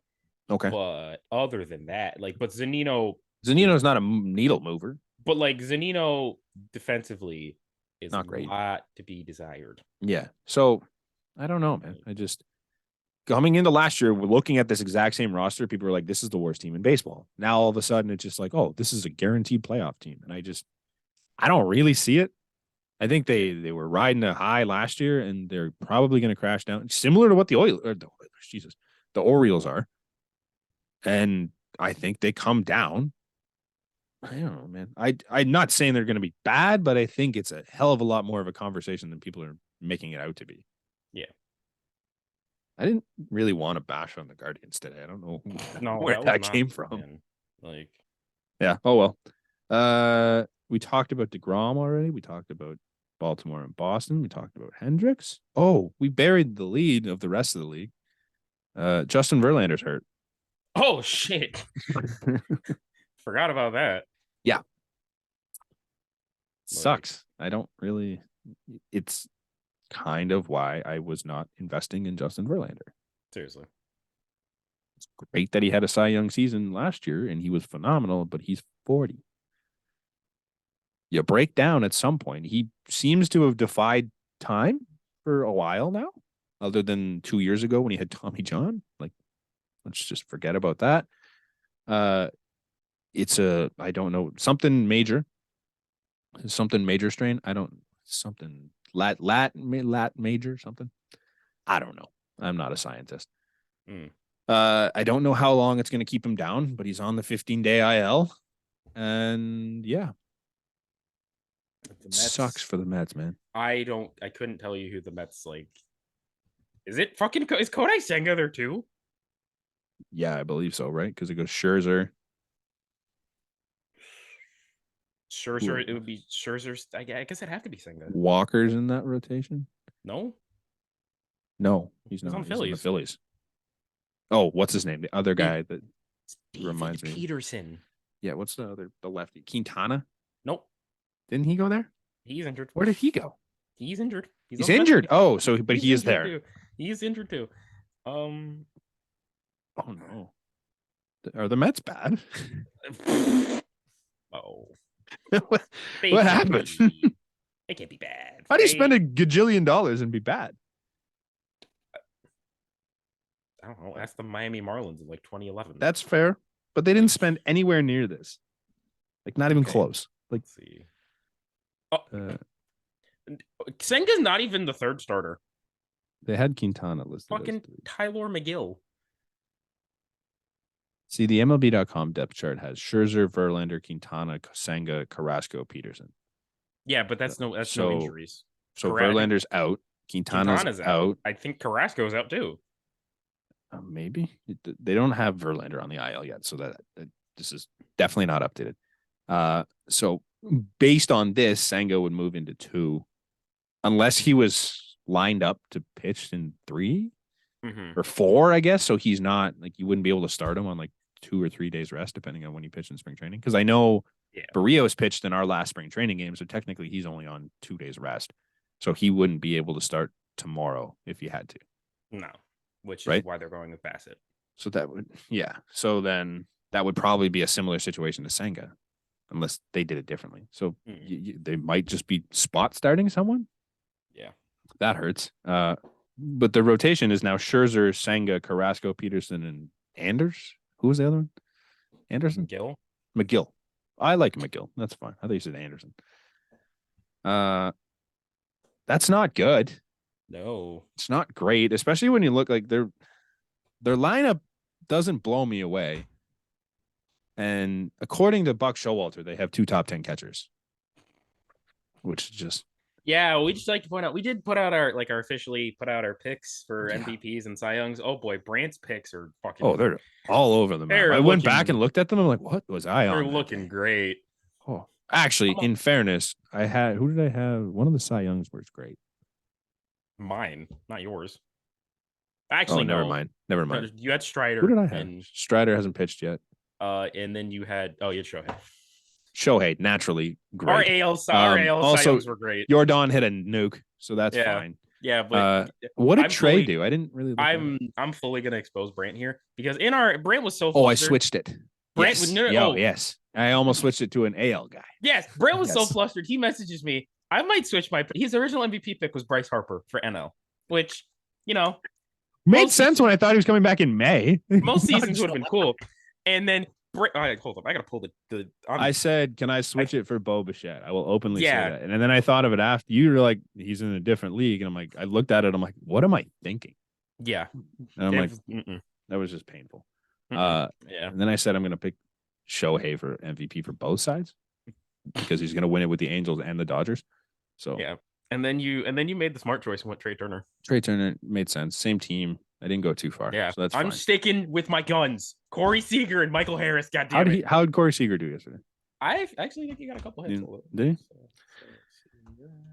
Okay.
But other than that, but Zanino
Zanino's not a needle mover.
But Zanino defensively is
Not
a
great.
lot to be desired.
Yeah. So I don't know, man. I just coming into last year, we're looking at this exact same roster. People were like, this is the worst team in baseball. Now all of a sudden it's just like, oh, this is a guaranteed playoff team. And I don't really see it. I think they were riding a high last year and they're probably going to crash down, similar to what the Orioles are. And I think they come down. I don't know, man. I'm not saying they're going to be bad, but I think it's a hell of a lot more of a conversation than people are making it out to be.
Yeah.
I didn't really want to bash on the Guardians today. I don't know where
that
that came from.
Man.
Yeah. Oh well. We talked about DeGrom already. We talked about Baltimore and Boston. We talked about Hendricks. Oh, we buried the lead of the rest of the league. Justin Verlander's hurt.
Oh shit. Forgot about that.
Yeah. Sucks. I don't really. It's kind of why I was not investing in Justin Verlander.
Seriously.
It's great that he had a Cy Young season last year and he was phenomenal, but he's 40. You break down at some point. He seems to have defied time for a while now, other than 2 years ago when he had Tommy John. Like, let's just forget about that. It's I don't know, something major strain. I don't, something lat major, something. I don't know. I'm not a scientist. I don't know how long it's going to keep him down, but he's on the 15-day IL. And yeah. It sucks for the Mets, man.
I couldn't tell you who the Mets Is it fucking is Kodai Senga there too?
Yeah, I believe so, right? Because it goes Scherzer.
It would be Scherzer. I guess it'd have to be Senga.
Walker's in that rotation?
No,
he's not.
On
he's
Phillies.
In the Phillies. Oh, what's his name? The other guy that reminds me.
Peterson.
Yeah, what's the lefty? Quintana?
Nope.
Didn't he go there?
He's injured.
Where did he go?
He's injured.
He's injured. Oh, so but he is there.
Too. He's injured too.
Oh no. Are the Mets bad?
Oh.
what happened?
It can't be bad.
How do you spend a gajillion dollars and be bad?
I don't know. That's the Miami Marlins in 2011.
That's fair, but they didn't spend anywhere near this. Like not even close. Like,
let's see. Oh, Senga's not even the third starter.
They had Quintana listed.
Fucking Tyler McGill.
See, the MLB.com depth chart has Scherzer, Verlander, Quintana, Senga, Carrasco, Peterson.
Yeah, but that's no injuries.
So Verlander's out. Quintana's out.
I think Carrasco's out too.
Maybe they don't have Verlander on the IL yet, so that this is definitely not updated. So based on this, Senga would move into 2, unless he was lined up to pitch in 3 or 4, I guess. So he's not you wouldn't be able to start him on 2 or 3 days rest, depending on when he pitched in spring training. Because I know Barrios pitched in our last spring training game, so technically he's only on 2 days rest. So he wouldn't be able to start tomorrow if he had to.
No, which is why they're going with Bassett.
So that would, So then that would probably be a similar situation to Senga, unless they did it differently. So they might just be spot starting someone.
Yeah, that
hurts. But the rotation is now Scherzer, Senga, Carrasco, Peterson, and Anders. Who was the other one? Anderson? McGill. I like McGill. That's fine. I thought you said Anderson. That's not good.
No.
It's not great, especially when you look like their lineup doesn't blow me away. And according to Buck Showalter, they have 2 top 10 catchers, which is just
Yeah, we just like to point out we did put out our officially put out our picks for
yeah.
MVPs and Cy Youngs. Oh boy, Brant's picks are
Oh,
fucking
they're all over the map.
they're
I went back and
looking
looked at them. I'm like, what was I
they're
on that
looking
day?
great.
Oh, actually, in fairness, I had who did I have? One of the Cy Youngs was great.
Mine, not yours.
Oh,
Actually,
never
no.
mind. Never mind.
You had
Who
Strider
did I have?
and
Strider hasn't pitched yet.
then you had you had Shohei.
Shohei, naturally great.
Our AL Cy
Also,
Youngs were great.
Jordan hit a nuke, so that's
Yeah.
fine.
Yeah, but
What did
I'm
Trey
fully
do? I didn't really.
I'm fully gonna expose Brant here because in our Brant was so
Oh, I
flustered.
switched it.
Brant
Yes.
no,
Yo, yes. I almost switched it to an AL guy.
Yes, Brant was so
Yes.
flustered. He messages me. I might switch his original MVP pick was Bryce Harper for NL, which
Made sense when I thought he was coming back in May.
most seasons would have been cool. And then hold up, I gotta pull the.
I said, can I switch it for Bo Bichette? I will openly say
Yeah.
that. And then I thought of it after you were like, he's in a different league. And I'm like, I looked at it. I'm like, what am I thinking?
Yeah.
And I'm like, that was just painful.
Yeah.
And then I said, I'm going to pick Shohei for MVP for both sides because he's going to win it with the Angels and the Dodgers. So
yeah. And then you made the smart choice and went Trey Turner.
Trey Turner made sense. Same team. I didn't go too far.
Yeah.
So that's
I'm
fine.
sticking with my guns. Corey Seager and Michael Harris. God damn
How did Corey Seager do yesterday?
I actually think he got a couple hits.
Did he?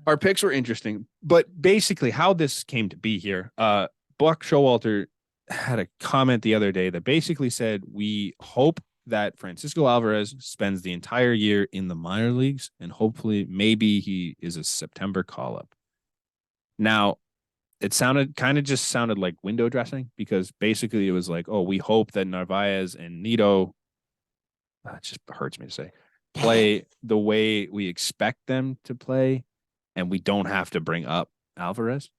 Our picks were interesting, but basically how this came to be here, Buck Showalter had a comment the other day that basically said, we hope that Francisco Alvarez spends the entire year in the minor leagues and hopefully maybe he is a September call-up. Now, it just sounded like window dressing because basically it was like, oh, we hope that Narvaez and Nito, it just hurts me to say, play the way we expect them to play and we don't have to bring up Alvarez.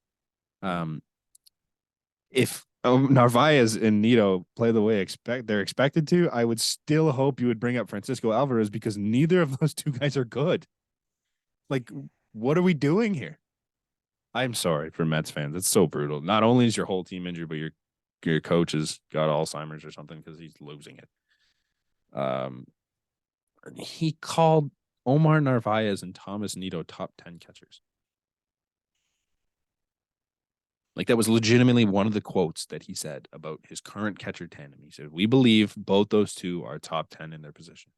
If Narvaez and Nito play the way they're expected to, I would still hope you would bring up Francisco Alvarez because neither of those two guys are good. Like, what are we doing here? I'm sorry for Mets fans. It's so brutal. Not only is your whole team injured, but your coach has got Alzheimer's or something because he's losing it. He called Omar Narvaez and Thomas Nito top 10 catchers. Like that was legitimately one of the quotes that he said about his current catcher tandem. He said, we believe both those two are top 10 in their position.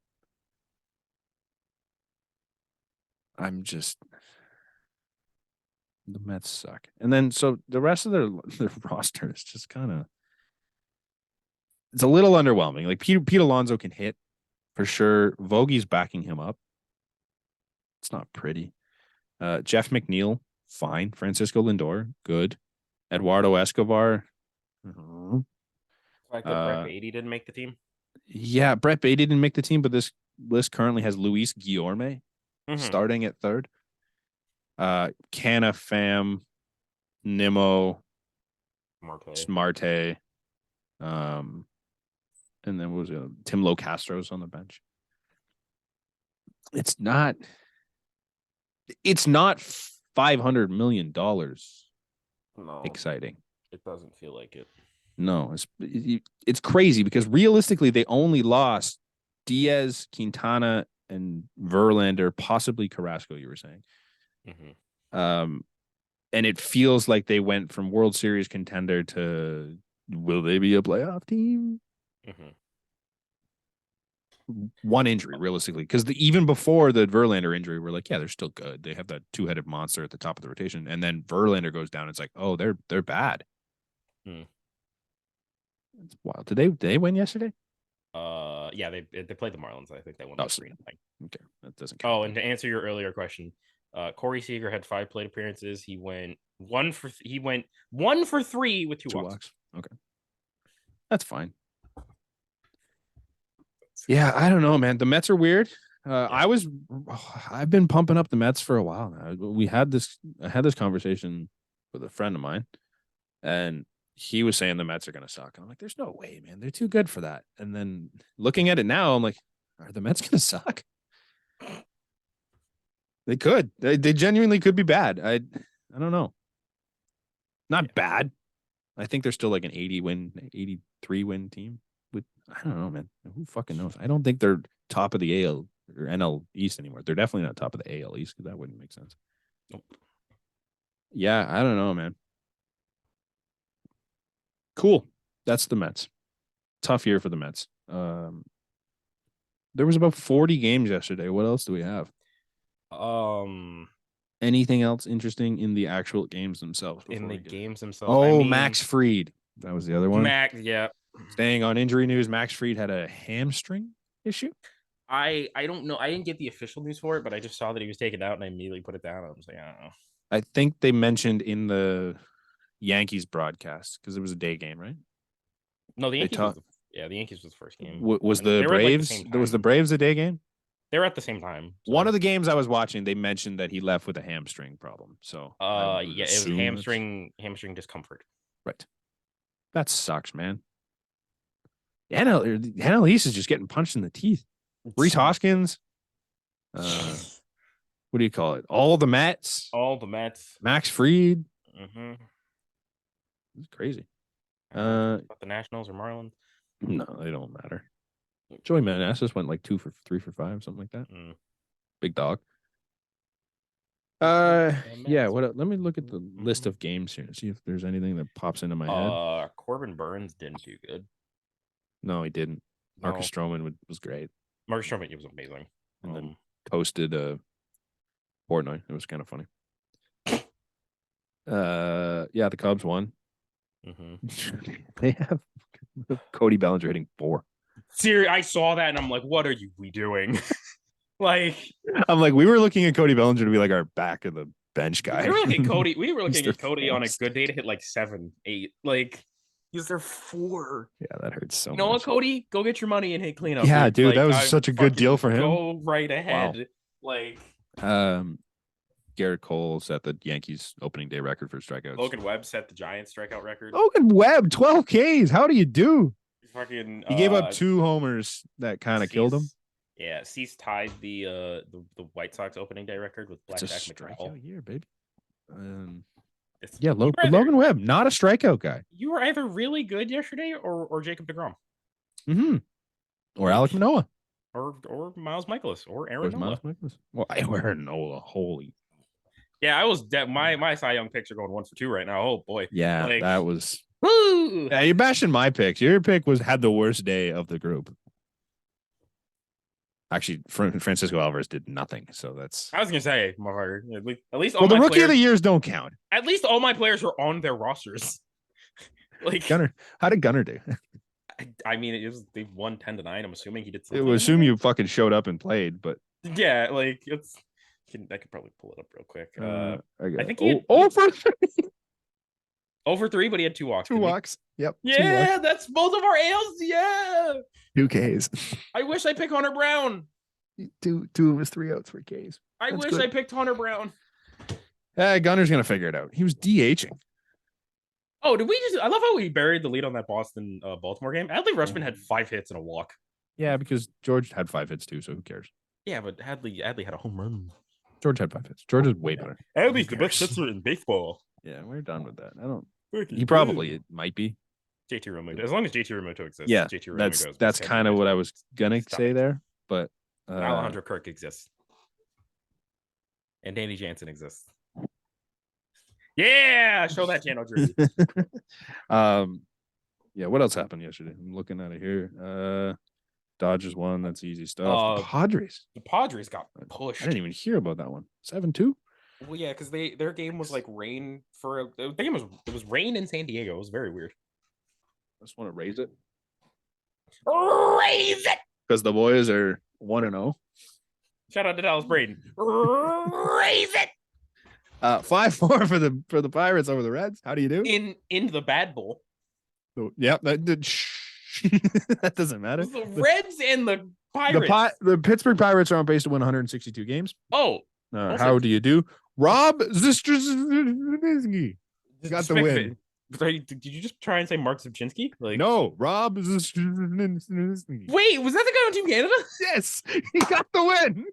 The Mets suck. And then, so the rest of their roster is just it's a little underwhelming. Like Pete Alonso can hit for sure. Vogie's backing him up. It's not pretty. Jeff McNeil, fine. Francisco Lindor, good. Eduardo Escobar.
Brett Beatty didn't make the team.
Yeah, Brett Beatty didn't make the team, but this list currently has Luis Guillorme starting at third. Canna, Pham, Nimmo, Marte, and then what was it? Tim Locastro's on the bench. It's not $500 million.
No,
exciting.
It doesn't feel like it.
No, it's crazy because realistically they only lost Diaz, Quintana, and Verlander, possibly Carrasco. You were saying, and it feels like they went from World Series contender to will they be a playoff team? One injury, realistically, because even before the Verlander injury, we're like, yeah, they're still good. They have that two-headed monster at the top of the rotation, and then Verlander goes down. It's like, oh, they're bad. It's wild. Did they win yesterday?
Yeah, they played the Marlins. I think they won.
Okay, that doesn't count.
Oh, and to answer your earlier question, Corey Seager had 5 plate appearances. He went 1 for 3 with 2 walks.
Okay, that's fine. Yeah, I don't know, man. The Mets are weird. I've been pumping up the Mets for a while now. I had this conversation with a friend of mine, and he was saying the Mets are going to suck. And I'm like, there's no way, man. They're too good for that. And then looking at it now, I'm like, are the Mets going to suck? They could. They genuinely could be bad. I don't know. Not bad. I think they're still like an 83 win team. I don't know, man. Who fucking knows? I don't think they're top of the AL or NL East anymore. They're definitely not top of the AL East because that wouldn't make sense.
Nope.
Yeah, I don't know, man. Cool. That's the Mets. Tough year for the Mets. There was about 40 games yesterday. What else do we have? Anything else interesting in the actual games themselves?
In the games themselves.
Oh, Max Fried. That was the other one.
Yeah.
Staying on injury news, Max Fried had a hamstring issue.
I don't know. I didn't get the official news for it, but I just saw that he was taken out and I immediately put it down. I was like, I don't know.
I think they mentioned in the Yankees broadcast because it was a day game, right?
No, the Yankees. The Yankees was the first game.
Was the Braves? Was the Braves a day game?
They were at the same time.
So. One of the games I was watching, they mentioned that he left with a hamstring problem. So
yeah, it was hamstring discomfort.
Right. That sucks, man. The NL East is just getting punched in the teeth. Rhys Hoskins. What do you call it? All the Mets. Max Fried.
Mm-hmm.
It's crazy.
About the Nationals or Marlins?
No, they don't matter. Joey Manassas went like 3 for 5, something like that. Big dog. Yeah. What? Let me look at the list of games here and see if there's anything that pops into my head.
Corbin Burns didn't do good.
No, he didn't. Marcus Stroman was great.
Marcus Stroman was amazing.
And then toasted Portnoy. It was kind of funny. Yeah, the Cubs won.
Mm-hmm.
They have Cody Bellinger hitting 4.
Seriously, I saw that and I'm like, what are we doing?
I'm like, we were looking at Cody Bellinger to be like our back of the bench guy.
We were looking at Cody on a good day to hit like 7, 8. Like, he's there 4.
Yeah, that hurts so much.
You know what, Cody? Go get your money and hit cleanup.
Yeah, dude, that was such a good deal for him.
Go right ahead. Wow.
Garrett Cole set the Yankees opening day record for strikeouts.
Logan Webb set the Giants strikeout record.
Logan Webb, 12 Ks. How do you do?
He
gave up 2 homers that kind of killed him.
Yeah, Cease tied the White Sox opening day record with Black Jack
strikeout year, baby.
Logan
Webb, not a strikeout guy.
You were either really good yesterday or Jacob deGrom.
Mm-hmm. Or Alek Manoah.
Or Miles Michaelis. Or Aaron Nola.
Miles Michaelis? Well, Aaron Nola, holy.
Yeah, I was my Cy Young picks are going 1 for 2 right now. Oh boy.
Yeah, that was.
Woo!
Yeah, you're bashing my picks. Your pick had the worst day of the group. Actually, Francisco Alvarez did nothing, so that's.
I was gonna say, motherfucker. At least
all the rookie of the years don't count.
At least all my players were on their rosters.
Gunnar, how did Gunnar do?
I mean, they won 10-9. I'm assuming he did.
It would assume you fucking showed up and played, but
yeah, I could probably pull it up real quick. I think he had
for 3.
Over 3, but he had 2 walks.
2 walks. Yep.
Yeah, that's both of our ALs. Yeah.
2 Ks.
I wish I picked Hunter Brown.
2 of his 3 outs for Ks.
I wish I picked Hunter Brown.
Gunner's gonna figure it out. He was DHing.
Oh, did we just? I love how we buried the lead on that Boston Baltimore game. Adley Rutschman had 5 hits and a walk.
Yeah, because George had 5 hits too, so who cares?
Yeah, but Adley had a home run.
George had 5 hits. George is way better.
Adley's the best hitter in baseball.
Yeah, we're done with that. I don't. He probably might be.
JT Realmuto. As long as JT Realmuto exists.
Yeah,
JT Realmuto
that's kind of what I was gonna say there, but
Alejandro Kirk exists, and Danny Jansen exists. Yeah, show that channel jersey.
Yeah. What else happened yesterday? I'm looking at it here. Dodgers won. That's easy stuff. The
Padres got pushed.
I didn't even hear about that one. 7-2.
Well, yeah, because their game was like rain for it was rain in San Diego. It was very weird.
I just want to raise it.
Raise it
because the boys are 1-0.
Shout out to Dallas Braden. Raise it.
5-4 for the Pirates over the Reds. How do you do?
In the Bad Bowl.
So, yep, that doesn't matter.
The Reds and the Pirates.
The Pittsburgh Pirates are on pace to win 162 games.
Oh.
How do you do? Rob Zistrzewski got the win.
Did you just try and say Mark Zubchinski?
No, Rob Zistrzewski.
Wait, was that the guy on Team Canada?
Yes, he got the win.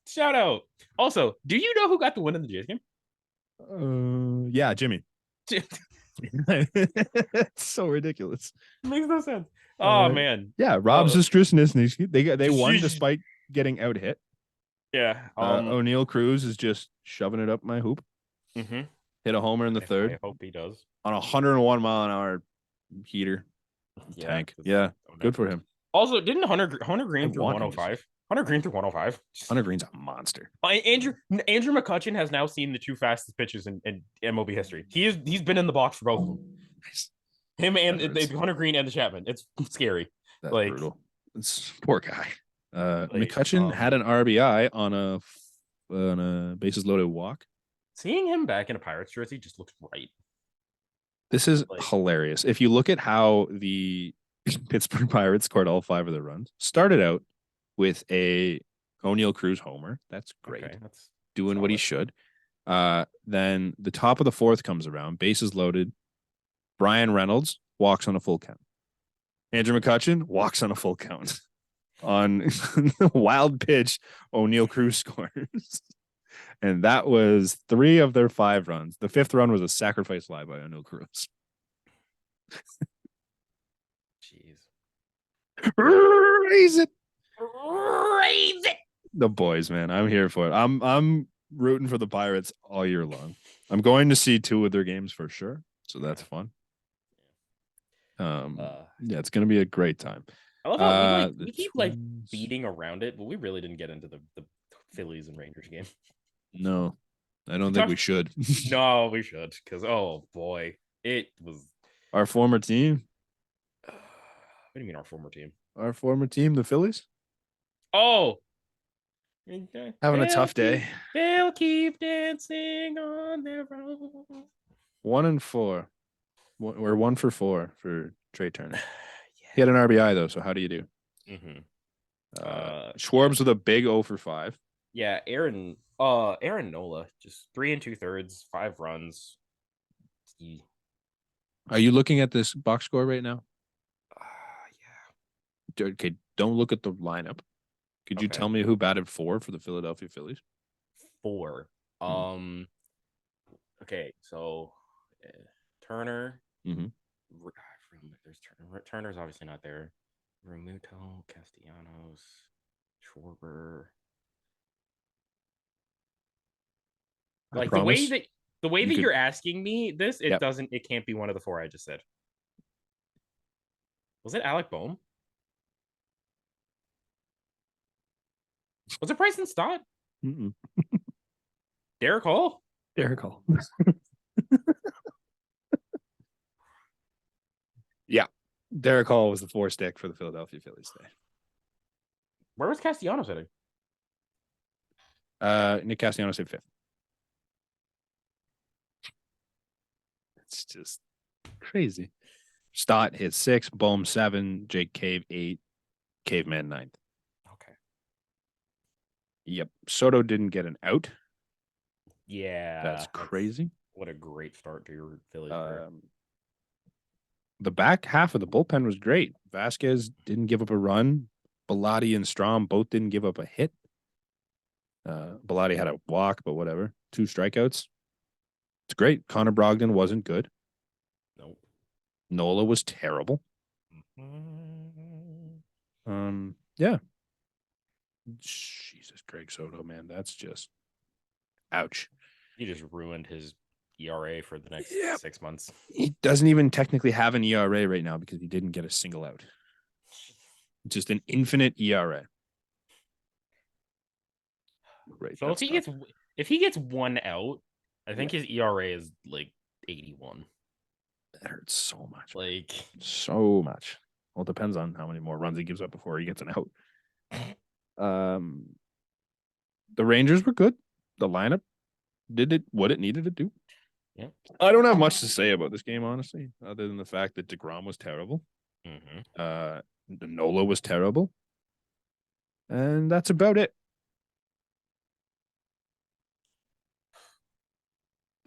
Shout out. Also, do you know who got the win in the Jays game?
Yeah, Jimmy. It's so ridiculous.
Makes no sense. Oh
Uh,
man.
yeah, Rob Zastrisnis. They won
Sheesh.
despite getting out hit.
Yeah.
O'Neill Cruz is just shoving it up my hoop.
Mhm.
Hit a homer in the
I
third
hope he does.
on a 101 mile an hour heater
Yeah.
tank. Yeah, good for him.
Also, didn't Hunter
I
Green through
want him to.
105? Hunter Green through 105.
Hunter Green's a monster.
Andrew McCutcheon has now seen the two fastest pitches in MLB history. He's been in the box for both of them. Him and Hunter Green and the Chapman. It's scary.
That's
like
brutal. It's poor guy.
like
McCutcheon had an RBI on a bases loaded walk.
seeing him back in a Pirates jersey just looks right.
This is hilarious. If you look at how the Pittsburgh Pirates scored all 5 of their runs, started out with a O'Neill Cruz homer. That's great.
Okay, that's
doing
solid.
what he should. Then the top of the 4th comes around, bases loaded. Brian Reynolds walks on a full count. Andrew McCutcheon walks on a full count. On the wild pitch, O'Neill Cruz scores. And that was 3 of their 5 runs. The 5th run was a sacrifice fly by O'Neill Cruz.
Jeez.
Raise it.
Raise it.
The boys, man. I'm here for it. I'm rooting for the Pirates all year long. I'm going to see 2 of their games for sure. So that's fun. Yeah, it's gonna be a great time.
I love how we keep beating around it, but we really didn't get into the Phillies and Rangers game.
No, I don't think we should.
No, we should, because oh boy, it was
our former team.
What do you mean our former team?
Our former team, the Phillies.
Oh,
having a tough day.
They'll keep dancing on their own.
1-4. We're 1 for 4 for Trey Turner. He had an RBI though, so how do you do? Schwarbs with a big 0 for 5.
Yeah, Aaron Nola, just 3 2/3, 5 runs.
Are you looking at this box score right now?
Yeah.
Okay, don't look at the lineup. Could you tell me who batted 4 for the Philadelphia Phillies?
4. Okay, so Turner. There's Turner's obviously not there. Romuto, Castellanos, Schwarber. Like the way that you're asking me this, it can't be one of the 4 I just said. Was it Alec Boehm? Was it Bryson Stott? Derek Hall?
Derek Hall. Yeah. Derek Hall was the 4 stick for the Philadelphia Phillies today.
Where was Castellanos hitting?
Nick Castellanos hit 5th. It's just crazy. Stott hit 6, Boehm 7, Jake Cave 8, Caveman 9th.
Okay.
Yep. Soto didn't get an out.
Yeah.
That's crazy.
What a great start to your Phillies.
The back half of the bullpen was great. Vasquez didn't give up a run. Bilotti and Strom both didn't give up a hit. Bilotti had a walk, but whatever. 2 strikeouts. It's great. Connor Brogdon wasn't good.
Nope.
Nola was terrible. Yeah. Jesus, Greg Soto, man. That's just ouch.
He just ruined his ERA for the next 6 months.
He doesn't even technically have an ERA right now because he didn't get a single out. Just an infinite ERA. Great.
So if he gets 1 out, I think his ERA is like 81.
That hurts so much.
Like
so much. Well, it depends on how many more runs he gives up before he gets an out. The Rangers were good. The lineup did what it needed to do.
Yeah.
I don't have much to say about this game, honestly, other than the fact that DeGrom was terrible. The Nola was terrible. And that's about it.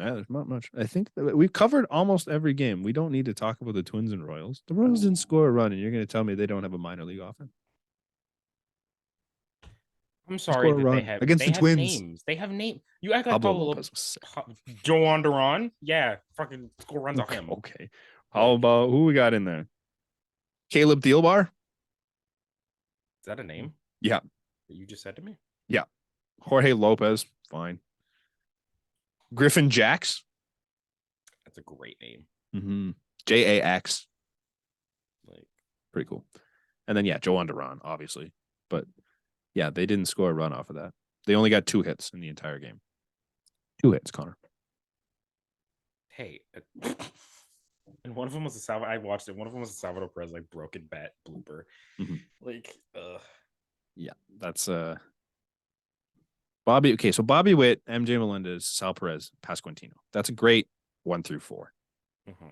Yeah, there's not much. I think we've covered almost every game. We don't need to talk about the Twins and Royals. The Royals didn't score a run, and you're going to tell me they don't have a minor league offense?
I'm
Score
sorry
a
that
run against
they
the
have
Twins.
names. They have name. You act like
Pablo
Pablo
Lopez was sick.
Joe Duran. Yeah, fucking score runs off
Okay.
him.
Okay. How about who we got in there? Caleb Thielbar.
Is that a name
Yeah.
that you just said to me?
Yeah. Jorge Lopez. Fine. Griffin Jacks.
That's a great name.
Mm-hmm. JAX.
Like,
pretty cool. And then, yeah, Joe Duran, obviously. But yeah, they didn't score a run off of that. They only got 2 hits in the entire game. 2 hits, Connor.
hey, and one of them was a Salvador. I watched it. One of them was a Salvador Perez like broken bat blooper.
Mm-hmm.
Like,
yeah, that's Bobby. Okay, so Bobby Witt, MJ Melendez, Sal Perez, Pasquantino. That's a great 1 through 4.
mm-hmm.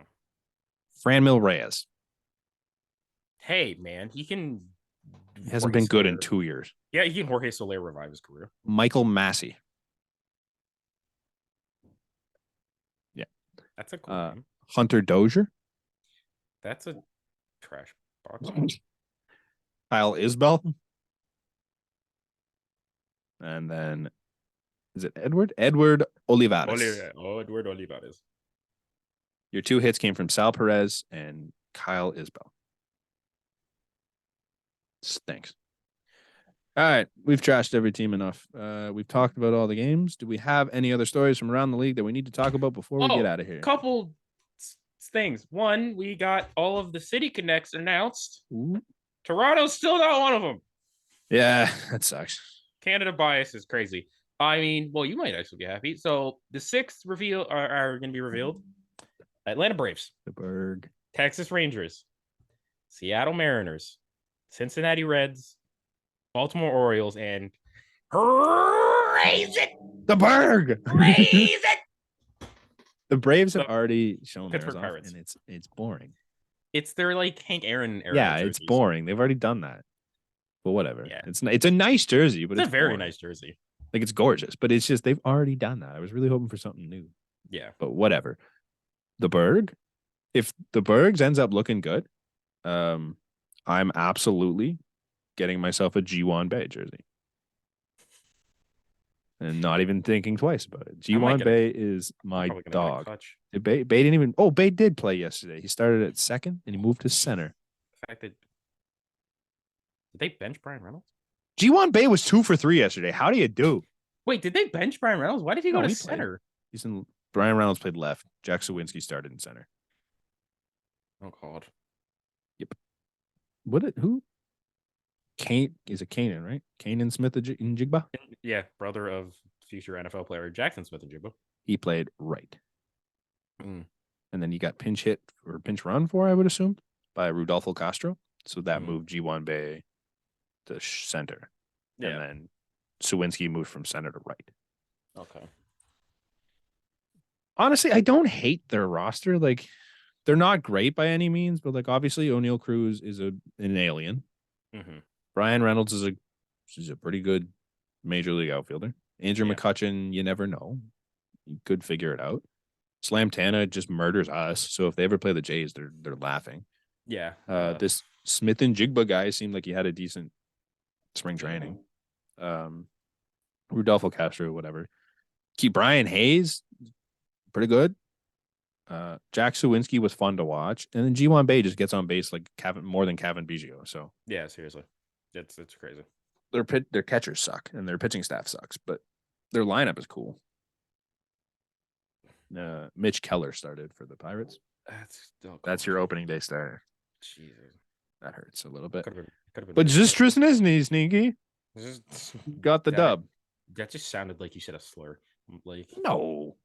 Franmil Reyes.
Hey, man, he can.
He hasn't been good in 2 years.
Yeah, he can Jorge Soler revive his career.
Michael Massey. Yeah,
that's a cool name.
Hunter Dozier.
That's a trash box.
Kyle Isbell. And then, is it Edward? Edward Olivares.
Edward Olivares.
Your 2 hits came from Sal Perez and Kyle Isbell. Thanks. All right. We've trashed every team enough. We've talked about all the games. Do we have any other stories from around the league that we need to talk about before we get out of here?
Couple things. One, we got all of the City Connects announced.
Ooh.
Toronto's still not one of them.
Yeah, that sucks.
Canada bias is crazy. I mean, well, you might actually be happy. So the 6th reveal are going to be revealed. Atlanta Braves,
the Berg,
Texas Rangers, Seattle Mariners, Cincinnati Reds, Baltimore Orioles, and raise it,
the Berg,
raise it.
The Braves have already shown
Pittsburgh
theirs
Pirates,
off, and it's boring.
It's their like Hank Aaron era.
Yeah, it's boring. They've already done that, but whatever.
Yeah,
it's a nice jersey, but
it's a very
boring.
nice jersey.
Like it's gorgeous, but it's just they've already done that. I was really hoping for something new.
Yeah,
but whatever. The Berg, if the Bergs ends up looking good, I'm absolutely getting myself a G1 Bay jersey. And not even thinking twice about it. G1 Bay is my dog. Bay didn't even. Oh, Bay did play yesterday. He started at second and he moved to center.
The fact that did they bench Brian Reynolds?
G1 Bay was 2 for 3 yesterday. How do you do?
Wait, did they bench Brian Reynolds? Why did he go to center?
He's in. Brian Reynolds played left. Jack Sawinski started in center.
Oh God.
Yep. Who? Kane is a Kanan, right? Kanan Smith in Jigba?
Yeah, brother of future NFL player Jackson Smith and Jigba.
He played right. And then he got pinch hit or pinch run for, I would assume, by Rudolfo Castro. So that moved G1 Bay to center. Yeah. And then Sawinski moved from center to right.
Okay.
Honestly, I don't hate their roster. Like, they're not great by any means, but like obviously O'Neal Cruz is an alien.
Mm-hmm.
Brian Reynolds is a pretty good major league outfielder. Andrew McCutchen, you never know. You could figure it out. Slam Tana just murders us. So if they ever play the Jays, they're laughing.
Yeah.
This Smith and Jigba guy seemed like he had a decent spring training. Rudolfo Castro, whatever. Keep Brian Hayes, pretty good. Jack Sawinski was fun to watch, and then G1 Bay just gets on base like more than Kevin Biggio. So
yeah, seriously, it's crazy.
Their catchers suck, and their pitching staff sucks, but their lineup is cool. Mitch Keller started for the Pirates. That's your opening day starter.
Jesus,
that hurts a little bit.
Could've been
but just Tristan Isney, sneaky. Got the dub.
That just sounded like you said a slur. Like
no.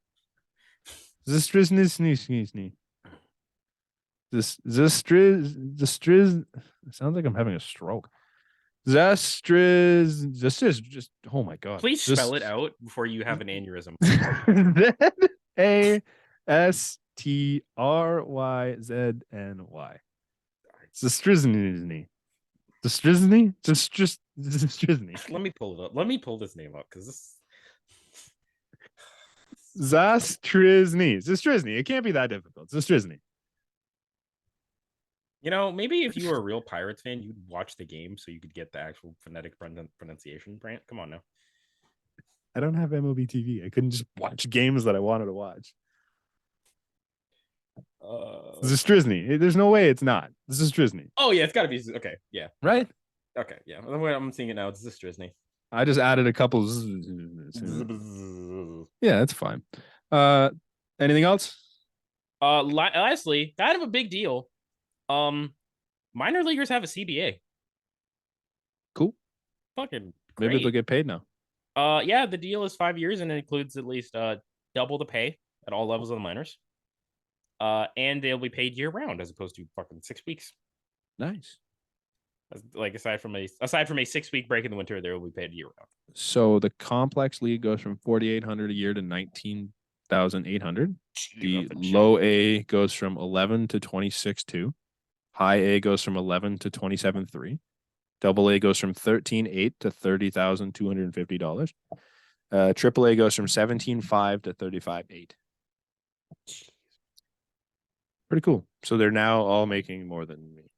This Tristan Isney. This Striz. It sounds like I'm having a stroke. Zestriz. This is just. Oh my god.
Please spell it out before you have an aneurysm.
ZASTRYZNY. Zastrizny. Zastrizny? Just Zastrizny.
Let me pull it up. Let me pull this name up because this.
Zastrizny. It can't be that difficult. Zastrizny.
You know, maybe if you were a real Pirates fan, you'd watch the game so you could get the actual phonetic pronunciation. Brant, come on now.
I don't have MLB TV. I couldn't just watch games that I wanted to watch. This is Strisny. There's no way it's not. This is Strisny.
Oh yeah, it's got to be okay. Yeah.
Right?
Okay. Yeah. The way I'm seeing it now, it's this Disney.
I just added a couple. Yeah, that's fine. Anything else?
Lastly, kind of a big deal. Minor leaguers have a CBA.
Cool.
Fucking great.
Maybe they'll get paid now.
Yeah, the deal is 5 years and it includes at least double the pay at all levels of the minors. And they'll be paid year round as opposed to fucking 6 weeks.
Nice.
Like aside from a 6-week break in the winter, they will be paid year round.
So the complex league goes from 4,800 a year to 19,800. The low A goes from 11 to 26.2. High A goes from 11 to 27.3. Double A goes from 13.8 to $30,250. Triple A goes from 17.5 to 35.8. Pretty cool. So they're now all making more than me.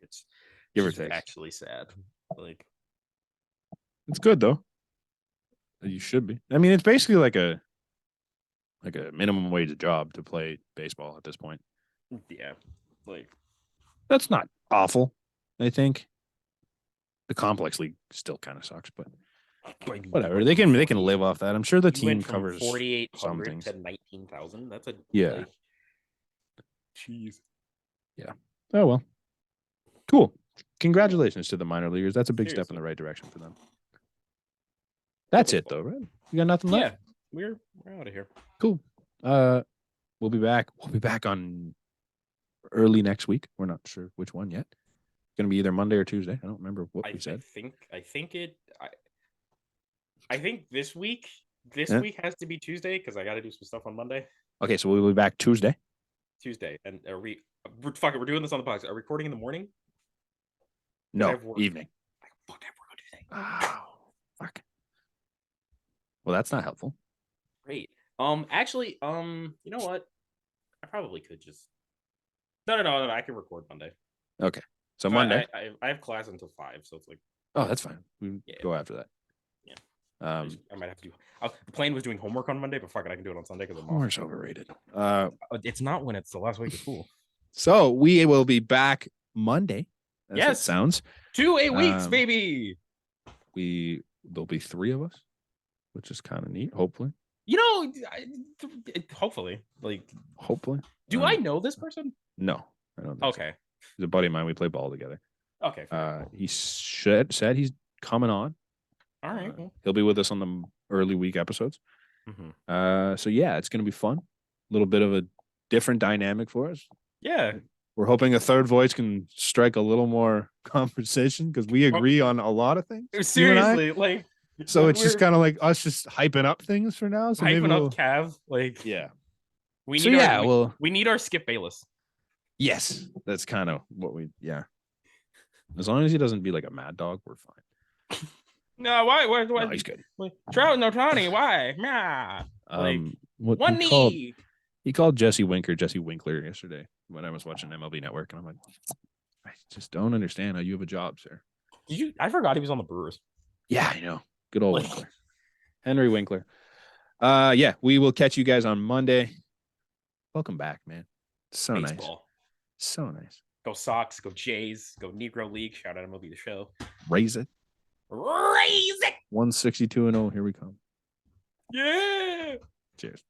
It's
give or take.
Actually sad. Like
it's good though. You should be. I mean, it's basically like a minimum wage job to play baseball at this point.
Yeah. Like
that's not awful, I think. The complex league still kind of sucks, but whatever. They can live off that. I'm sure the team covers
4,800 to 19,000. That's a
yeah.
Jeez.
Yeah. Oh well. Cool. Congratulations to the minor leaguers. That's a big step in the right direction for them. That's it though, right? You got nothing left?
Yeah. We're out of here.
Cool. We'll be back. We'll be back on early next week. We're not sure which one yet. It's gonna be either Monday or Tuesday. I don't remember what we said.
I think this week week has to be Tuesday because I got to do some stuff on Monday.
Okay, so we'll be back Tuesday.
And we're doing this on the podcast. Are we recording in the morning?
No, evening.
Fuck, I have work Tuesday.
Oh, fuck. Well, that's not helpful.
Great. Actually, you know what? I probably could just. No. I can record Monday.
Okay, so Monday.
I have class until 5, so it's like.
Oh, that's fine. We go after that.
Yeah. I might have to do. The plan was doing homework on Monday, but fuck it, I can do it on Sunday because
homework's overrated.
It's not when it's the last week of school.
So we will be back Monday.
Yes,
it sounds
2 8 weeks, baby.
There'll be 3 of us, which is kind of neat. Hopefully,
hopefully,
hopefully.
Do I know this person?
No, I don't. Think
okay,
so. He's a buddy of mine. We play ball together.
Okay.
He said he's coming on.
All right. Cool.
He'll be with us on the early week episodes.
Mm-hmm.
So yeah, it's going to be fun. A little bit of a different dynamic for us.
Yeah.
We're hoping a third voice can strike a little more conversation because we agree on a lot of things.
Seriously, like.
So it's just kind of like us just hyping up things for now. So
hyping up Cav, like.
Yeah.
We need we need our Skip Bayless.
Yes, that's kind of what we. Yeah. As long as he doesn't be like a mad dog, we're fine.
No, why?
No, he's good.
Trout, no Tony, why? Nah.
What
one knee.
He called Jesse Winkler yesterday when I was watching MLB Network, and I'm like, I just don't understand how you have a job, sir.
I forgot he was on the Brewers.
Yeah, I know. Good old Winkler. Henry Winkler. Yeah, we will catch you guys on Monday. Welcome back, man. So
Baseball.
Nice. So nice.
Go Sox, go Jays, go Negro League. Shout out MLB The Show.
Raise it. 162-0. Here we come.
Yeah.
Cheers.